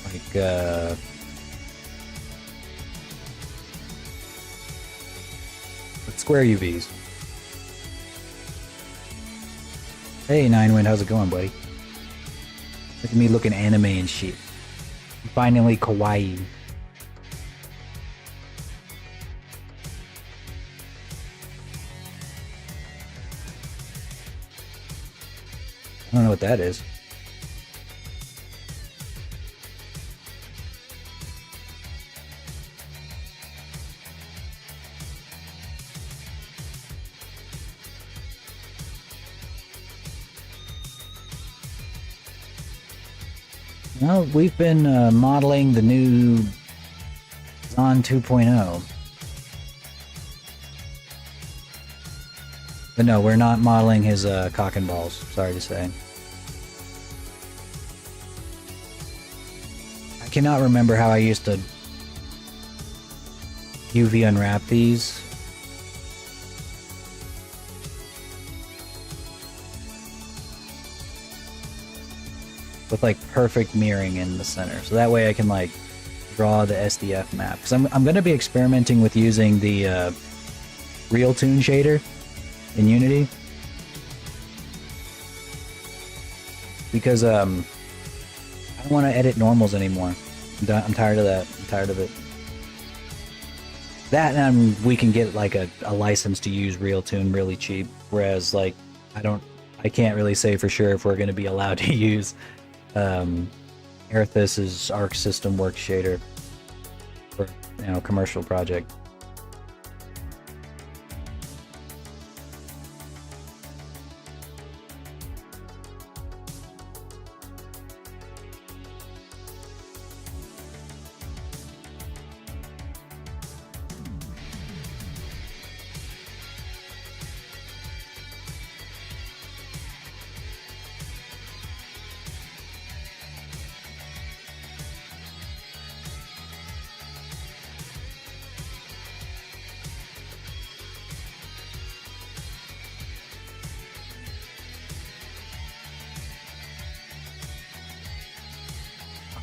like with square UVs. Hey Ninewind, how's it going, buddy? Look at me looking anime and shit. Finally kawaii. I don't know what that is. Well, we've been modeling the new Zon 2.0. But no, we're not modeling his cock and balls, sorry to say. I cannot remember how I used to UV unwrap these. With like perfect mirroring in the center. So that way I can like draw the SDF map. Because I'm going to be experimenting with using the RealToon shader in Unity, because I don't want to edit normals anymore. I'm tired of that. I'm tired of it. That and we can get like a license to use RealToon really cheap, whereas like I can't really say for sure if we're going to be allowed to use Aerithus's Arc System Work shader for commercial project.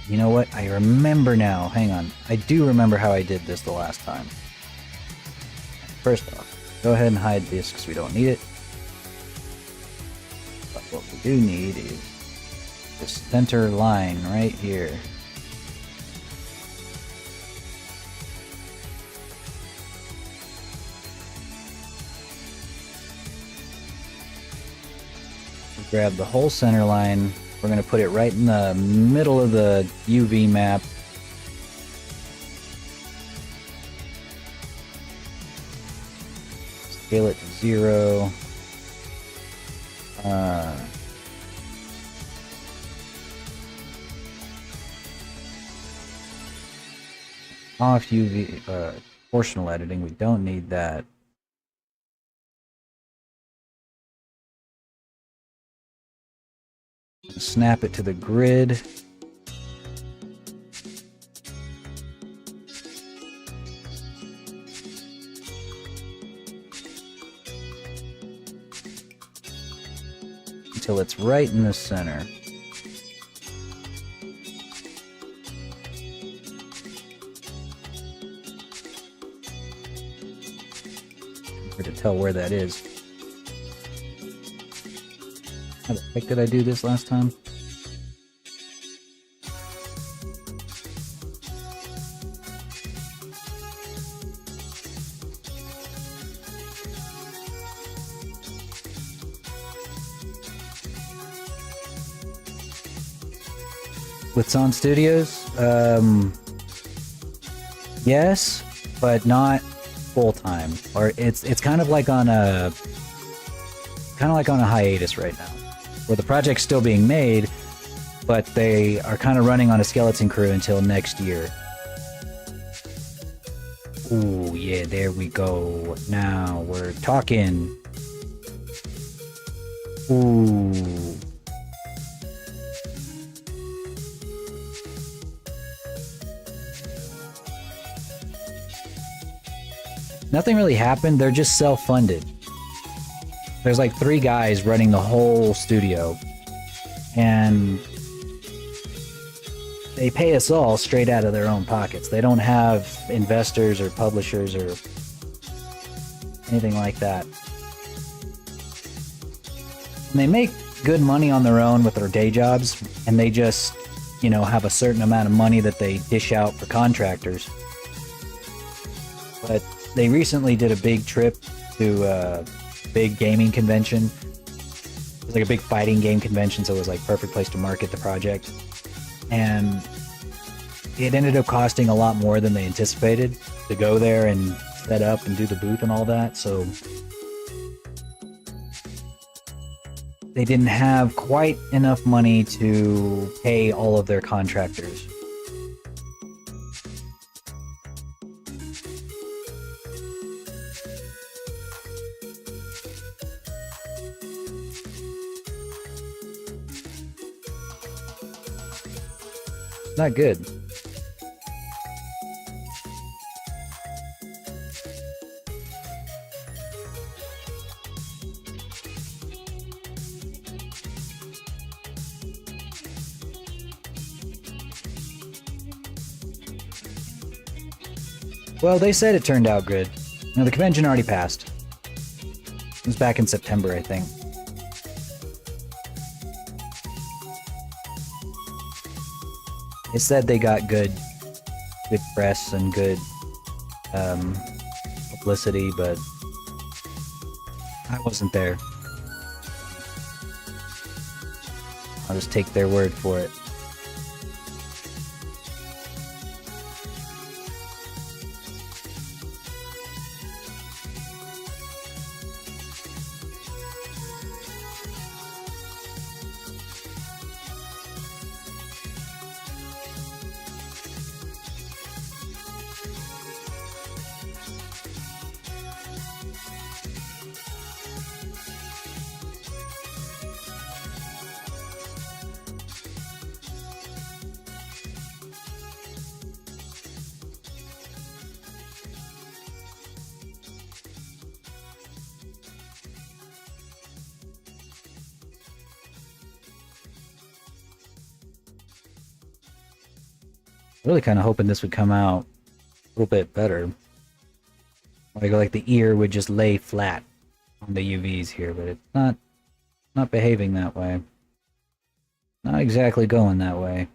You know what? I remember now. Hang on. I do remember how I did this the last time. First off, go ahead and hide this because we don't need it. But what we do need is this center line right here. We grab the whole center line. We're going to put it right in the middle of the UV map. Scale it to 0. Off UV proportional editing, we don't need that. Snap it to the grid. Until it's right in the center. Hard to tell where that is. How the heck did I do this last time? With Son Studios? Yes, but not full-time. Or it's kind of like on a hiatus right now. Where the project's still being made, but they are kind of running on a skeleton crew until next year. Ooh, yeah, there we go. Now we're talking. Ooh. Nothing really happened, they're just self-funded. There's like 3 guys running the whole studio. And they pay us all straight out of their own pockets. They don't have investors or publishers or anything like that. And they make good money on their own with their day jobs, and they just, you know, have a certain amount of money that they dish out for contractors. But they recently did a big trip to a big gaming convention. It was like a big fighting game convention, so it was like perfect place to market the project. And it ended up costing a lot more than they anticipated to go there and set up and do the booth and all that, so they didn't have quite enough money to pay all of their contractors. Not good. Well, they said it turned out good. Now, the convention already passed. It was back in September, I think. They said they got good press and good publicity, but I wasn't there. I'll just take their word for it. Really kind of hoping this would come out a little bit better. Like the ear would just lay flat on the UVs here, but it's not behaving that way. Not exactly going that way.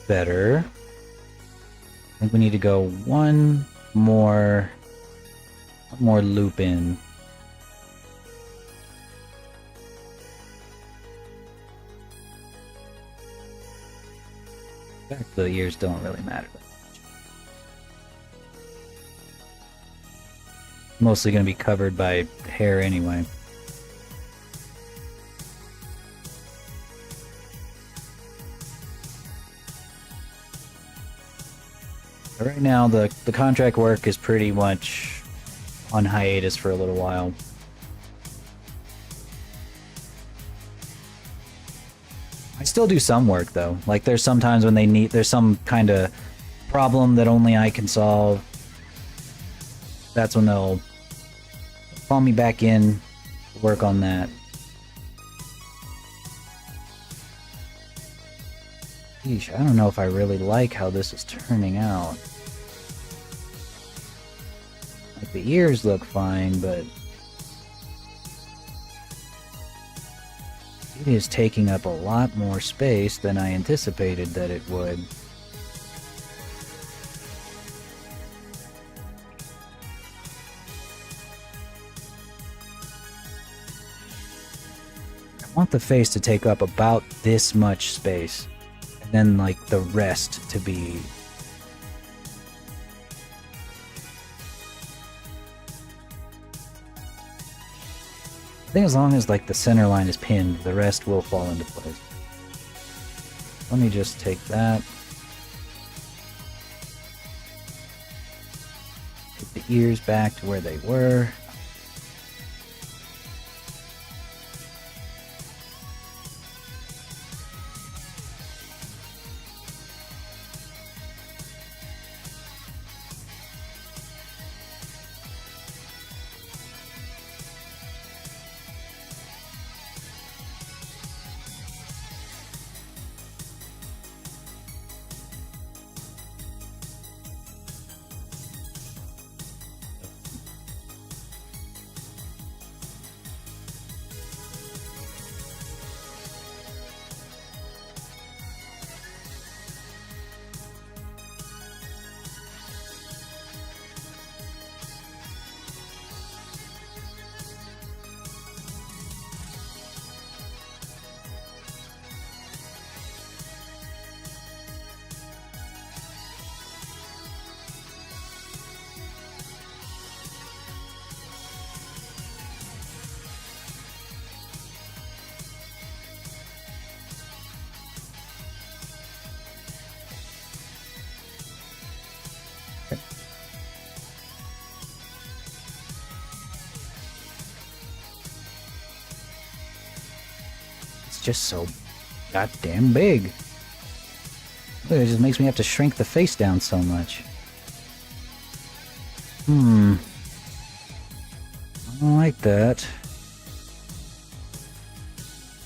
Better. I think we need to go one more loop in. In fact, the ears don't really matter that much. Mostly going to be covered by hair anyway. Right now, the contract work is pretty much on hiatus for a little while. I still do some work though. Like there's sometimes when there's some kind of problem that only I can solve, that's when they'll call me back in, work on that. Yeesh, I don't know if I really like how this is turning out. Like, the ears look fine, but it is taking up a lot more space than I anticipated that it would. I want the face to take up about this much space, and then like the rest to be I think as long as like the center line is pinned, the rest will fall into place. Let me just take that. Get the ears back to where they were. Just so goddamn big. Look, it just makes me have to shrink the face down so much. I don't like that.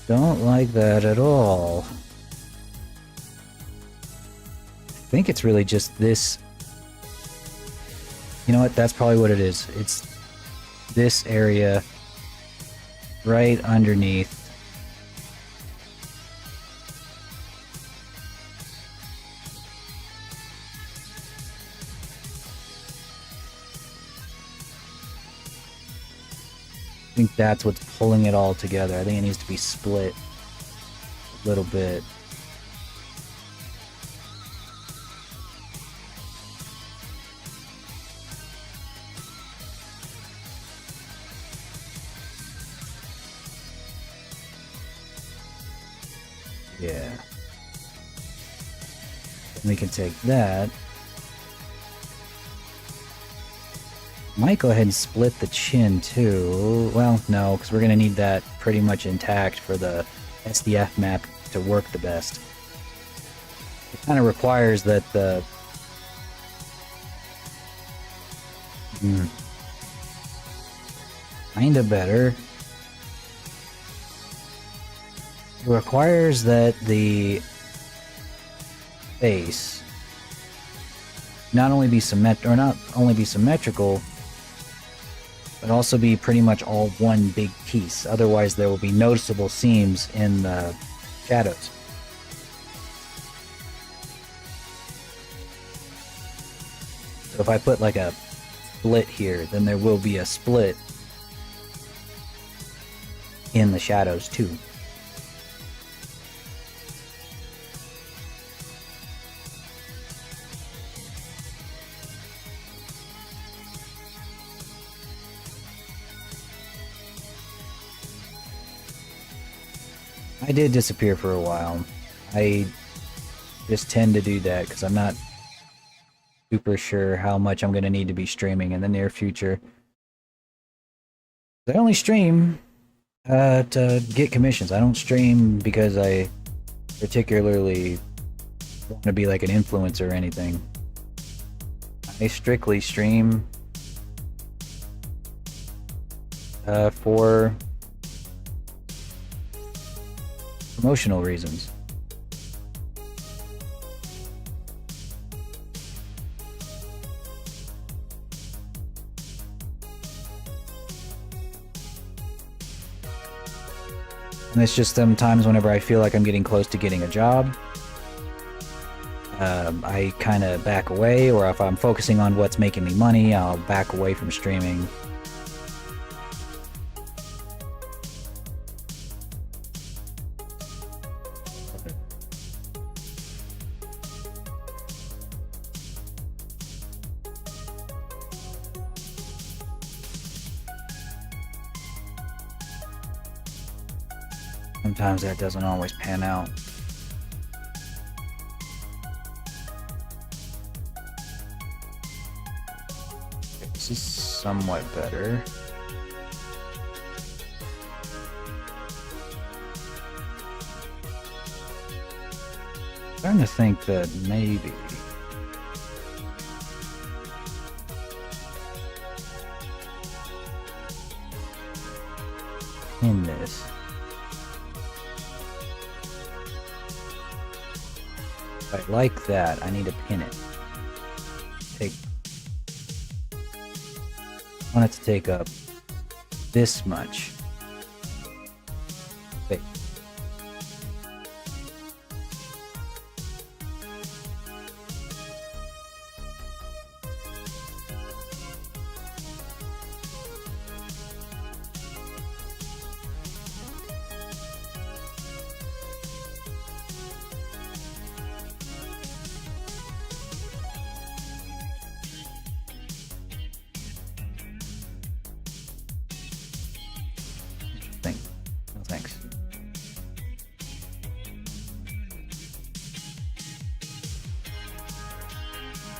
Don't like that at all. I think it's really just this. You know what? That's probably what it is. It's this area right underneath. I think that's what's pulling it all together. I think it needs to be split a little bit. Yeah. And we can take that. Might go ahead and split the chin too. Well, no, because we're going to need that pretty much intact for the SDF map to work the best. It kind of requires that the... Kinda better. It requires that the face not only be symmetrical, but also be pretty much all one big piece. Otherwise, there will be noticeable seams in the shadows. So if I put like a split here, then there will be a split in the shadows too. I did disappear for a while. I just tend to do that because I'm not super sure how much I'm going to need to be streaming in the near future. I only stream to get commissions. I don't stream because I particularly want to be like an influencer or anything. I strictly stream for promotional reasons. And it's just sometimes whenever I feel like I'm getting close to getting a job, I kind of back away, or if I'm focusing on what's making me money, I'll back away from streaming. Sometimes that doesn't always pan out. This is somewhat better. I'm starting to think that maybe in this, if I like that, I need to pin it. I want it to take up this much space. No thanks.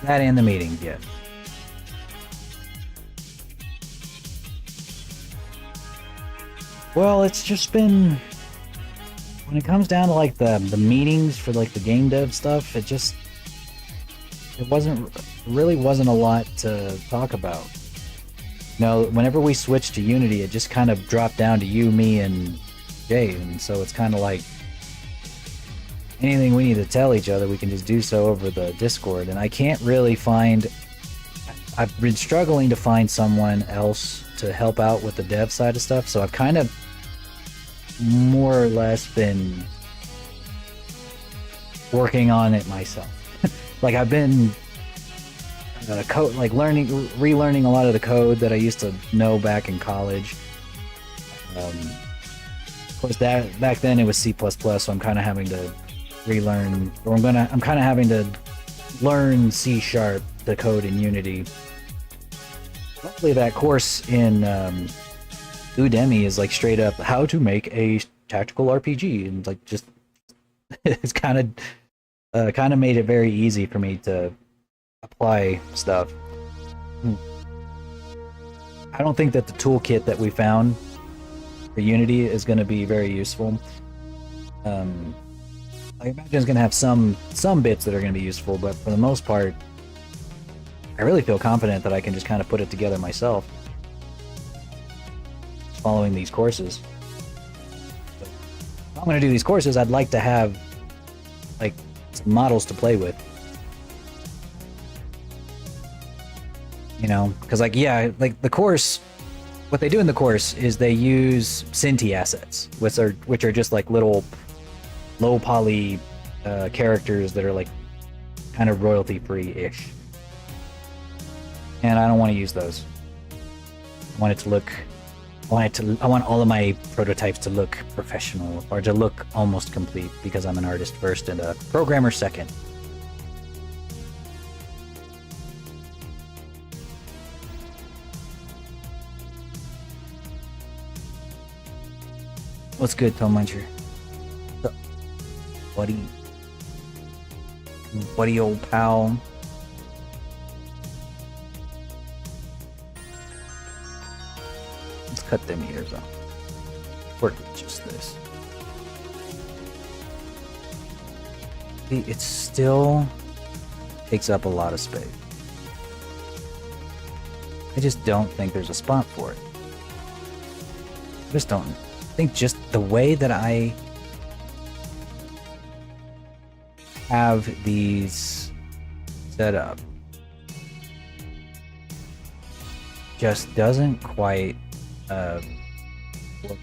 That and the meeting, yes. Well, it's just been, when it comes down to like the meetings for like the game dev stuff, it really wasn't a lot to talk about. You know, whenever we switched to Unity, it just kind of dropped down to you, me, and Jay, and so it's kind of like anything we need to tell each other, we can just do so over the Discord, and I can't really find... I've been struggling to find someone else to help out with the dev side of stuff, so I've kind of more or less been working on it myself. Like, I've been code, like relearning a lot of the code that I used to know back in college. Of course, that back then it was C++, so I'm kind of having to relearn, or I'm kind of having to learn C#, the code in Unity. Luckily, that course in Udemy is like straight up how to make a tactical RPG, and like just it's kind of made it very easy for me to apply stuff. I don't think that the toolkit that we found for Unity is going to be very useful. I imagine it's going to have some bits that are going to be useful, but for the most part, I really feel confident that I can just kind of put it together myself, following these courses. But if I'm going to do these courses, I'd like to have like some models to play with. You know, because like, yeah, like the course, what they do in the course is they use Cinti assets, which are just like little low poly characters that are like kind of royalty free-ish. And I don't want to use those. I want it to look, I want all of my prototypes to look professional, or to look almost complete, because I'm an artist first and a programmer second. What's good, Tom Muncher? What's up, buddy? Buddy, old pal. Let's cut them ears off. Or just this. See, it still takes up a lot of space. I just don't think there's a spot for it. I just don't. I think just the way that I have these set up just doesn't quite work well.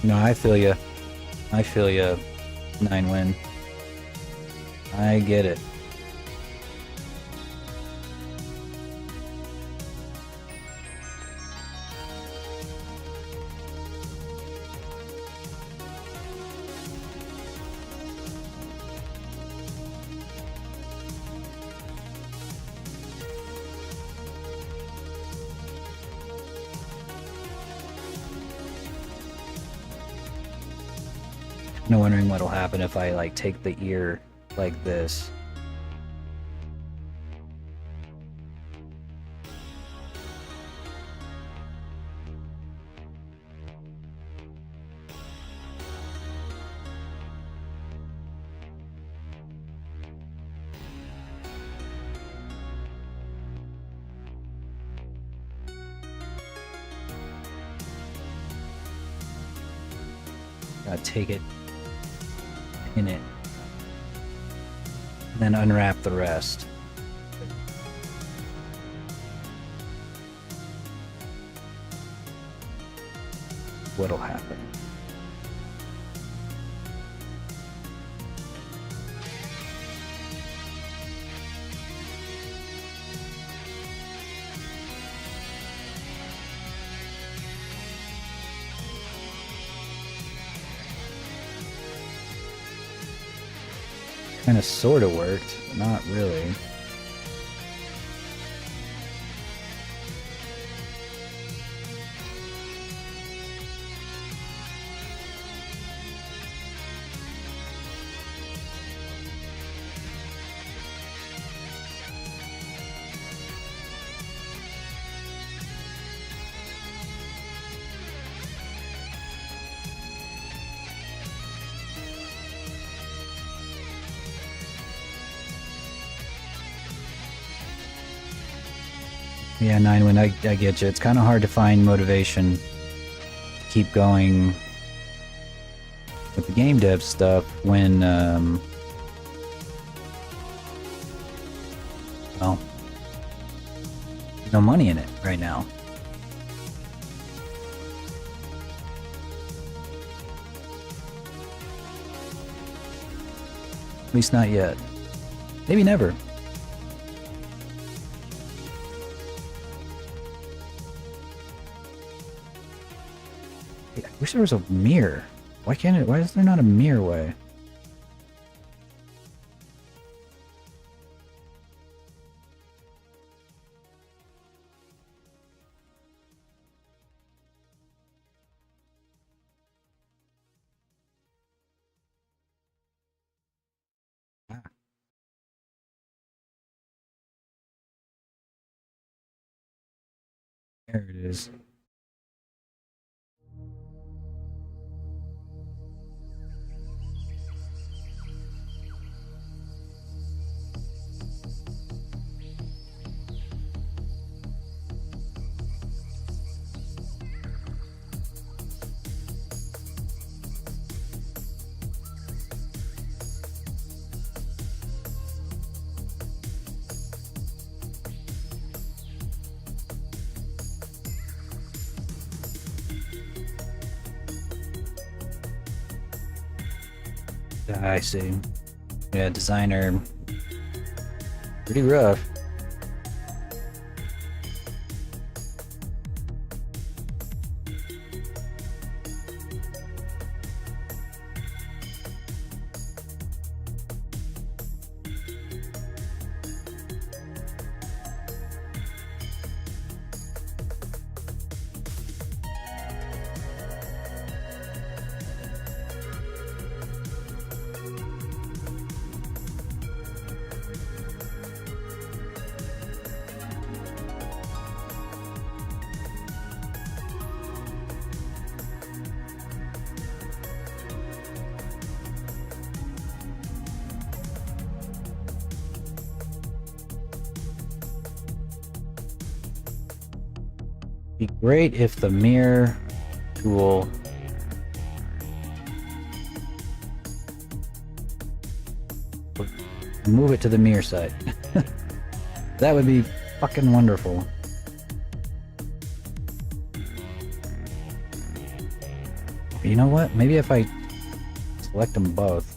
No, I feel you. I feel you, 9win. I get it. I'm wondering what'll happen if I like take the ear like this. Gotta take it, pin it, and then unwrap the rest. What'll happen? Kind of sort of worked, but not really. Yeah, 9win, I get you. It's kind of hard to find motivation to keep going with the game dev stuff when, well, there's no money in it right now. At least not yet. Maybe never. I wish there was a mirror. Why is there not a mirror way? Ah. There it is. I see. Yeah, designer. Pretty rough. Be great if the mirror tool would move it to the mirror side. That would be fucking wonderful. You know what? Maybe if I select them both.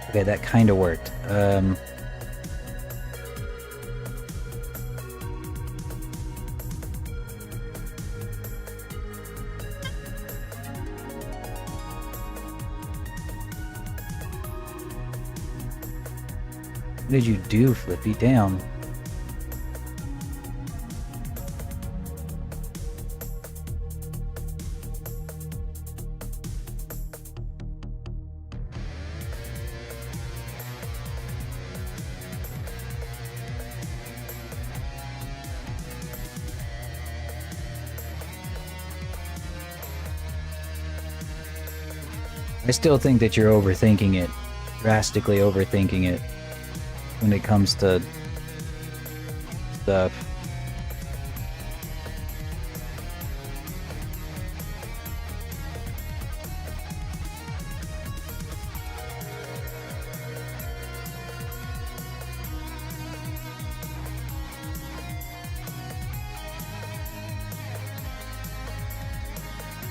Okay, that kind of worked. What did you do, Flippy? Down. I still think that you're overthinking it, drastically overthinking it when it comes to stuff.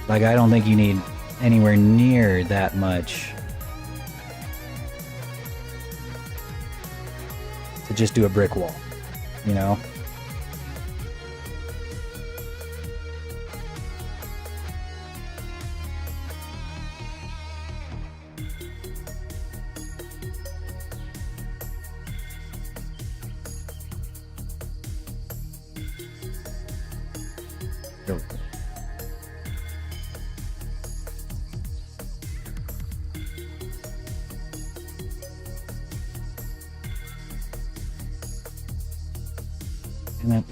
Like, I don't think you need anywhere near that much to just do a brick wall, you know? And then,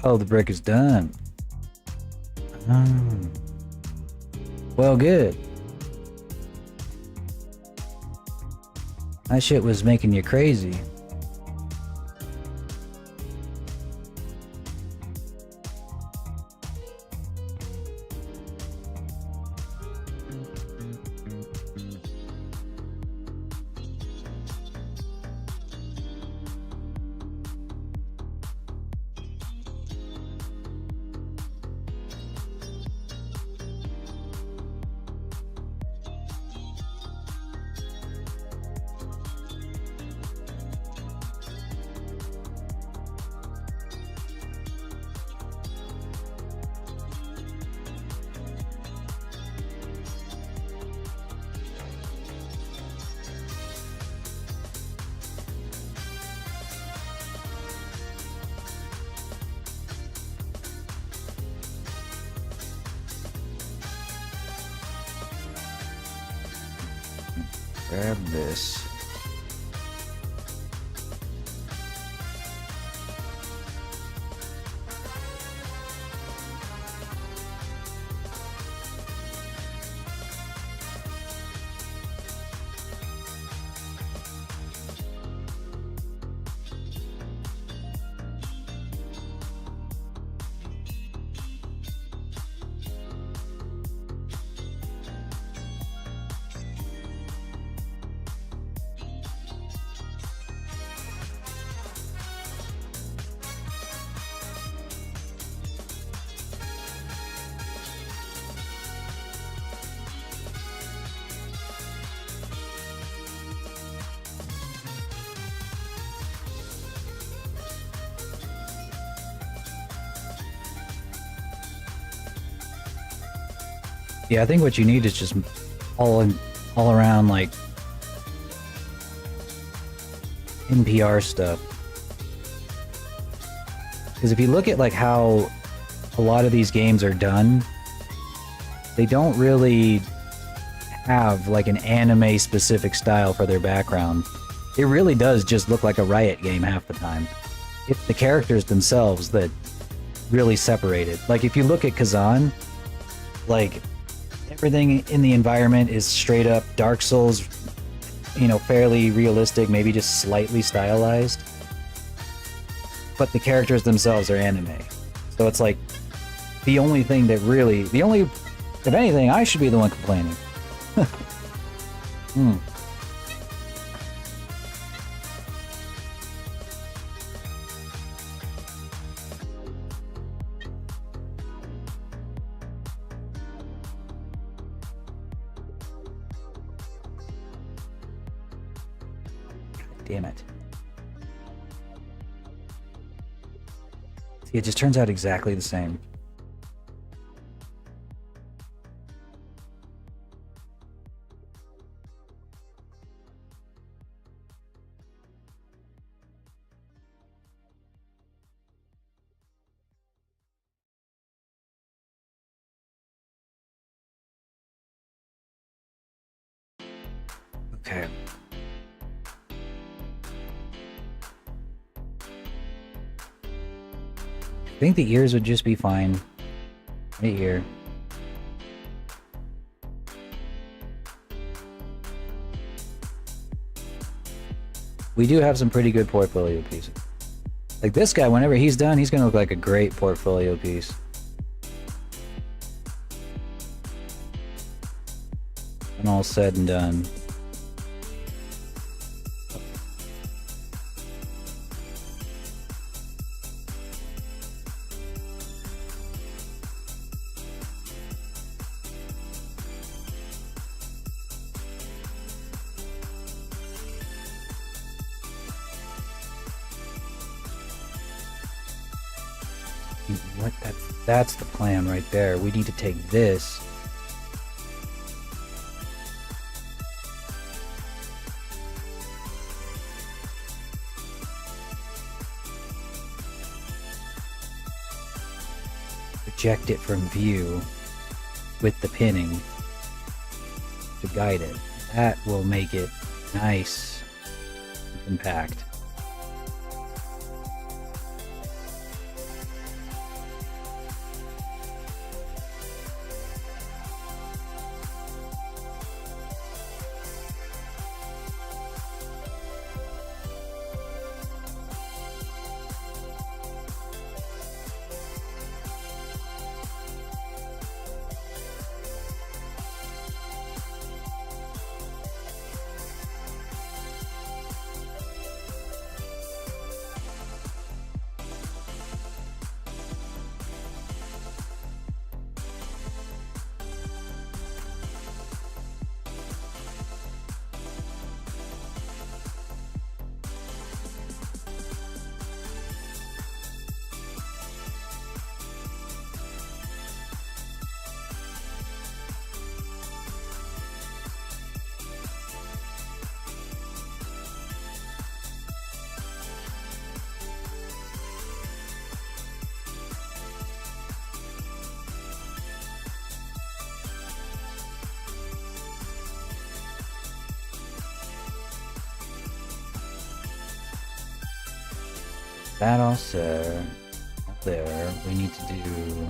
oh, the brick is done. Well, good. That shit was making you crazy. Grab this. Yeah, I think what you need is just all around like NPR stuff. Because if you look at like how a lot of these games are done, they don't really have like an anime specific style for their background. It really does just look like a Riot game half the time. It's the characters themselves that really separate it. Like if you look at Kazan, like everything in the environment is straight up Dark Souls, you know, fairly realistic, maybe just slightly stylized. But the characters themselves are anime. So it's like the only thing that really, if anything, I should be the one complaining. Hmm. Damn it. See, it just turns out exactly the same. Okay. I think the ears would just be fine. Right here. We do have some pretty good portfolio pieces. Like this guy, whenever he's done, he's gonna look like a great portfolio piece. When all said and done. What? That's the plan right there. We need to take this. Project it from view with the pinning to guide it. That will make it nice and compact. That also, up there, we need to do...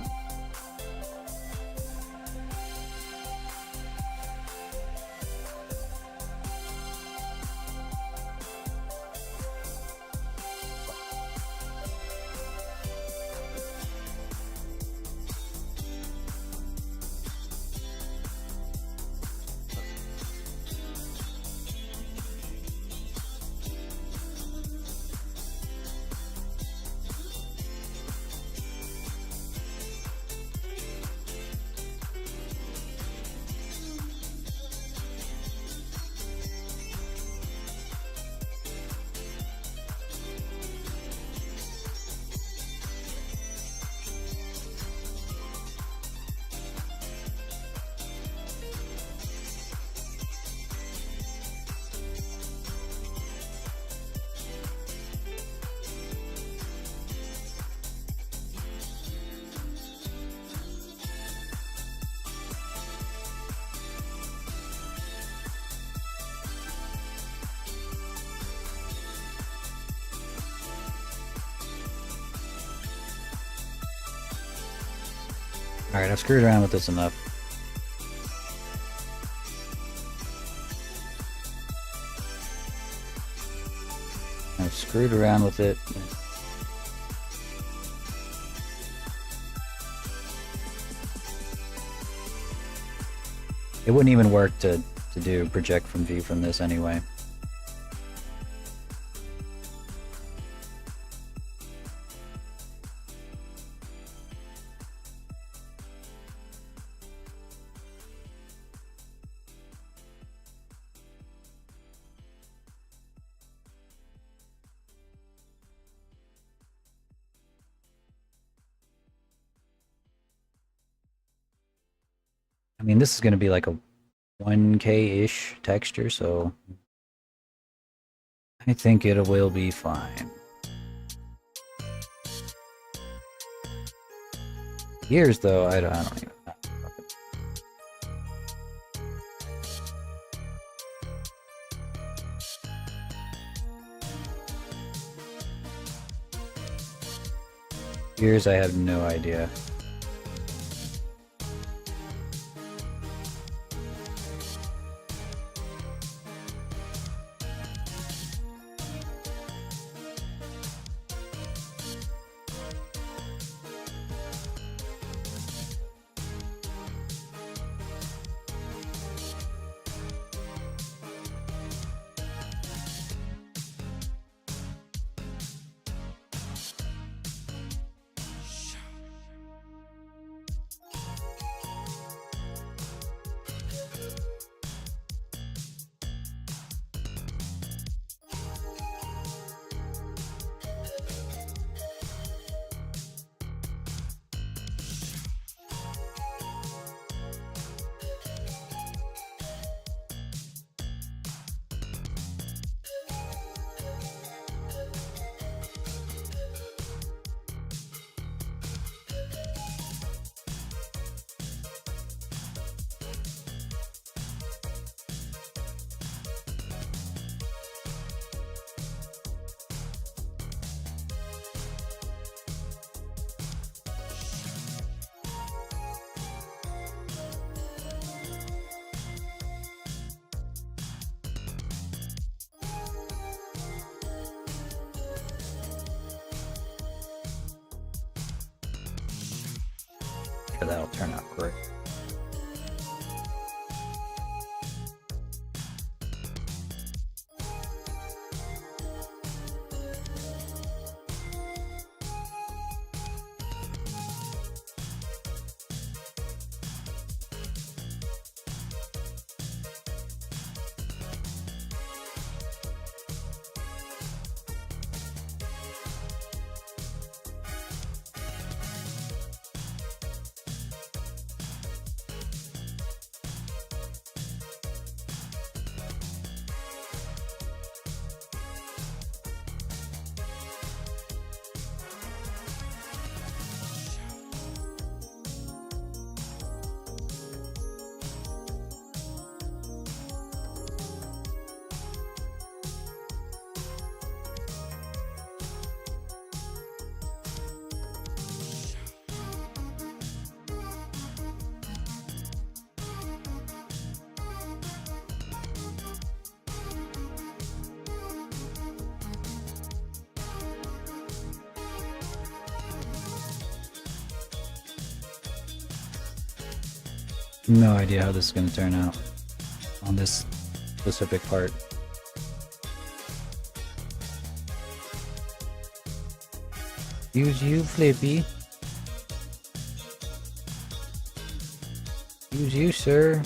Alright, I've screwed around with this enough. I've screwed around with it. It wouldn't even work to do project from view from this anyway. I mean, this is going to be like a 1K-ish texture, so I think it will be fine. Years, though, I don't even know. Years, I have no idea. That'll turn out great. No idea how this is going to turn out on this specific part. Use you, Flippy. Use you, sir.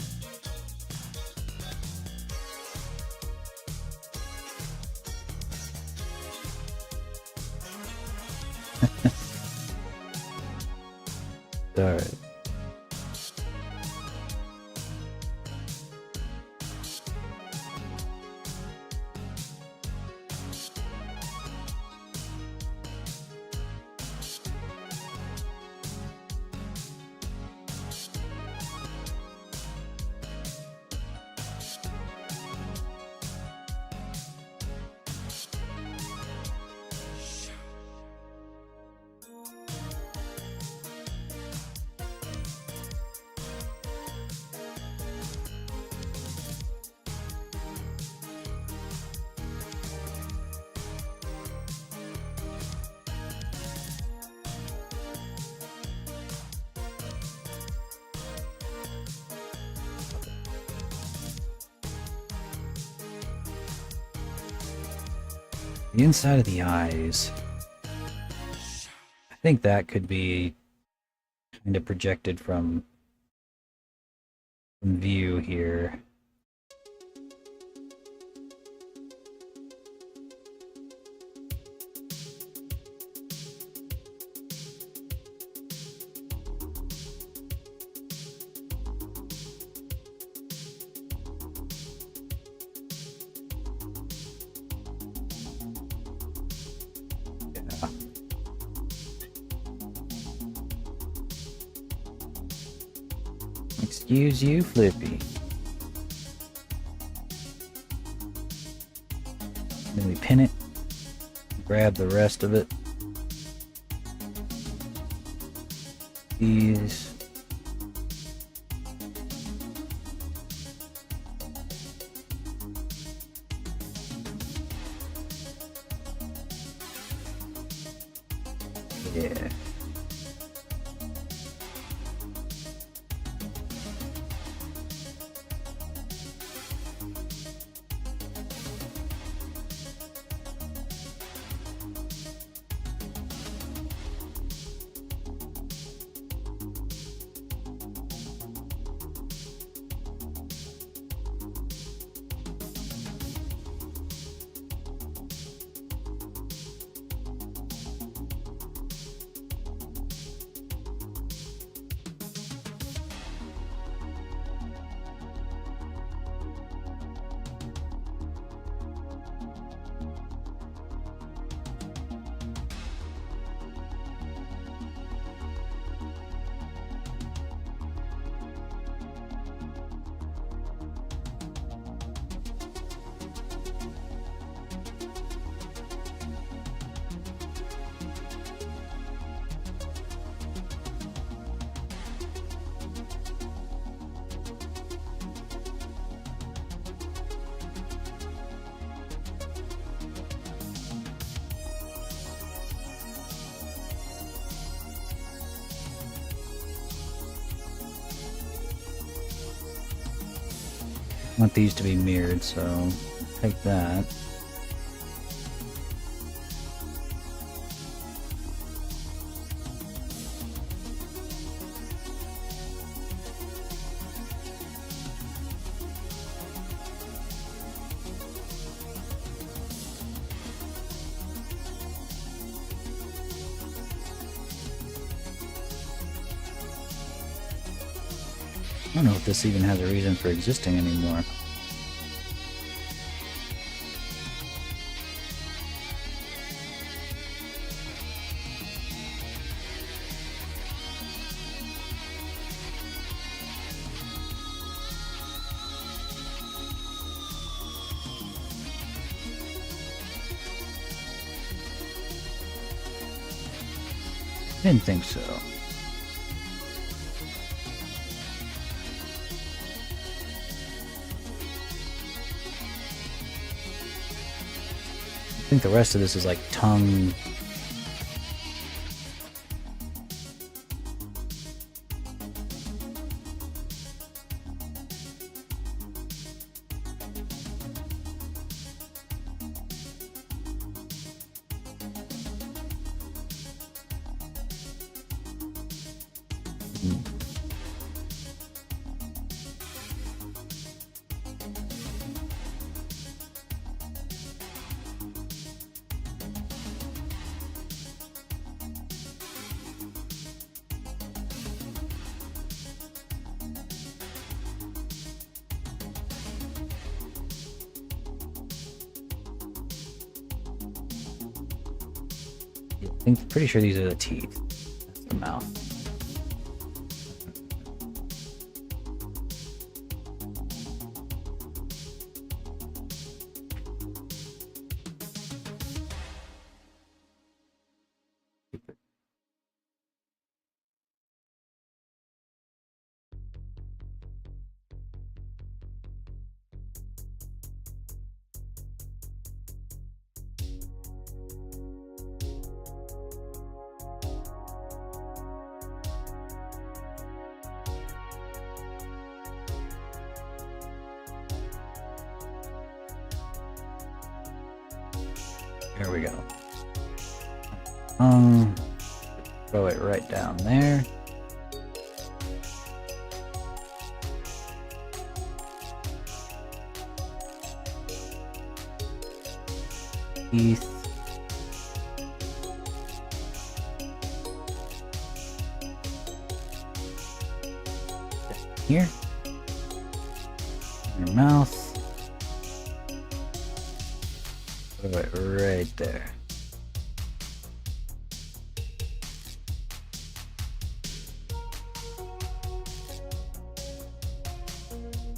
Alright. The inside of the eyes. I think that could be kind of projected from view here. Excuse you, Flippy. Then we pin it, grab the rest of it. These. Yeah. I want these to be mirrored, so take that. I don't know if this even has a reason for existing anymore. Didn't think so. I think the rest of this is like tongue. I'm pretty sure these are the teeth. That's the mouth. There we go. Throw it right down there. Teeth. Here. Your mouth. Put it right there.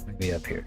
Maybe up here.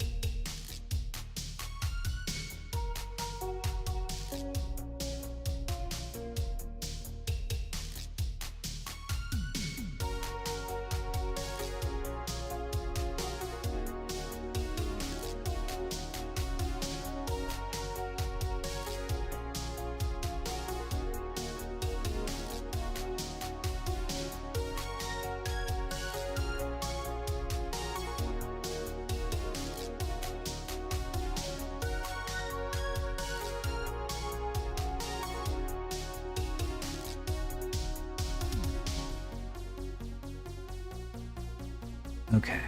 Okay.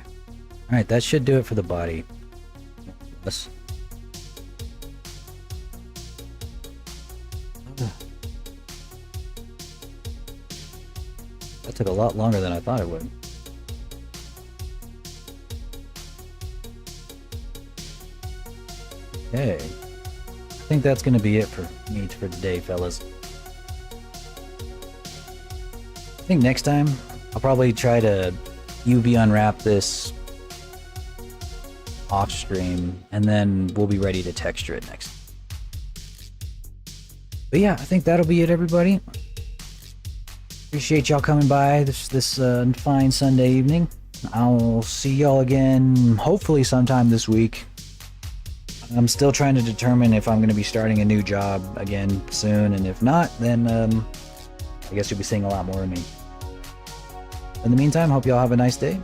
Alright, that should do it for the body. Yes. That took a lot longer than I thought it would. Okay. I think that's going to be it for me for today, fellas. I think next time I'll probably try to UV unwrap this off stream, and then we'll be ready to texture it next. But yeah, I think that'll be it, everybody. Appreciate y'all coming by this fine Sunday evening. I'll see y'all again hopefully sometime this week. I'm still trying to determine if I'm going to be starting a new job again soon, and if not, then I guess you'll be seeing a lot more of me. In the meantime, hope y'all have a nice day.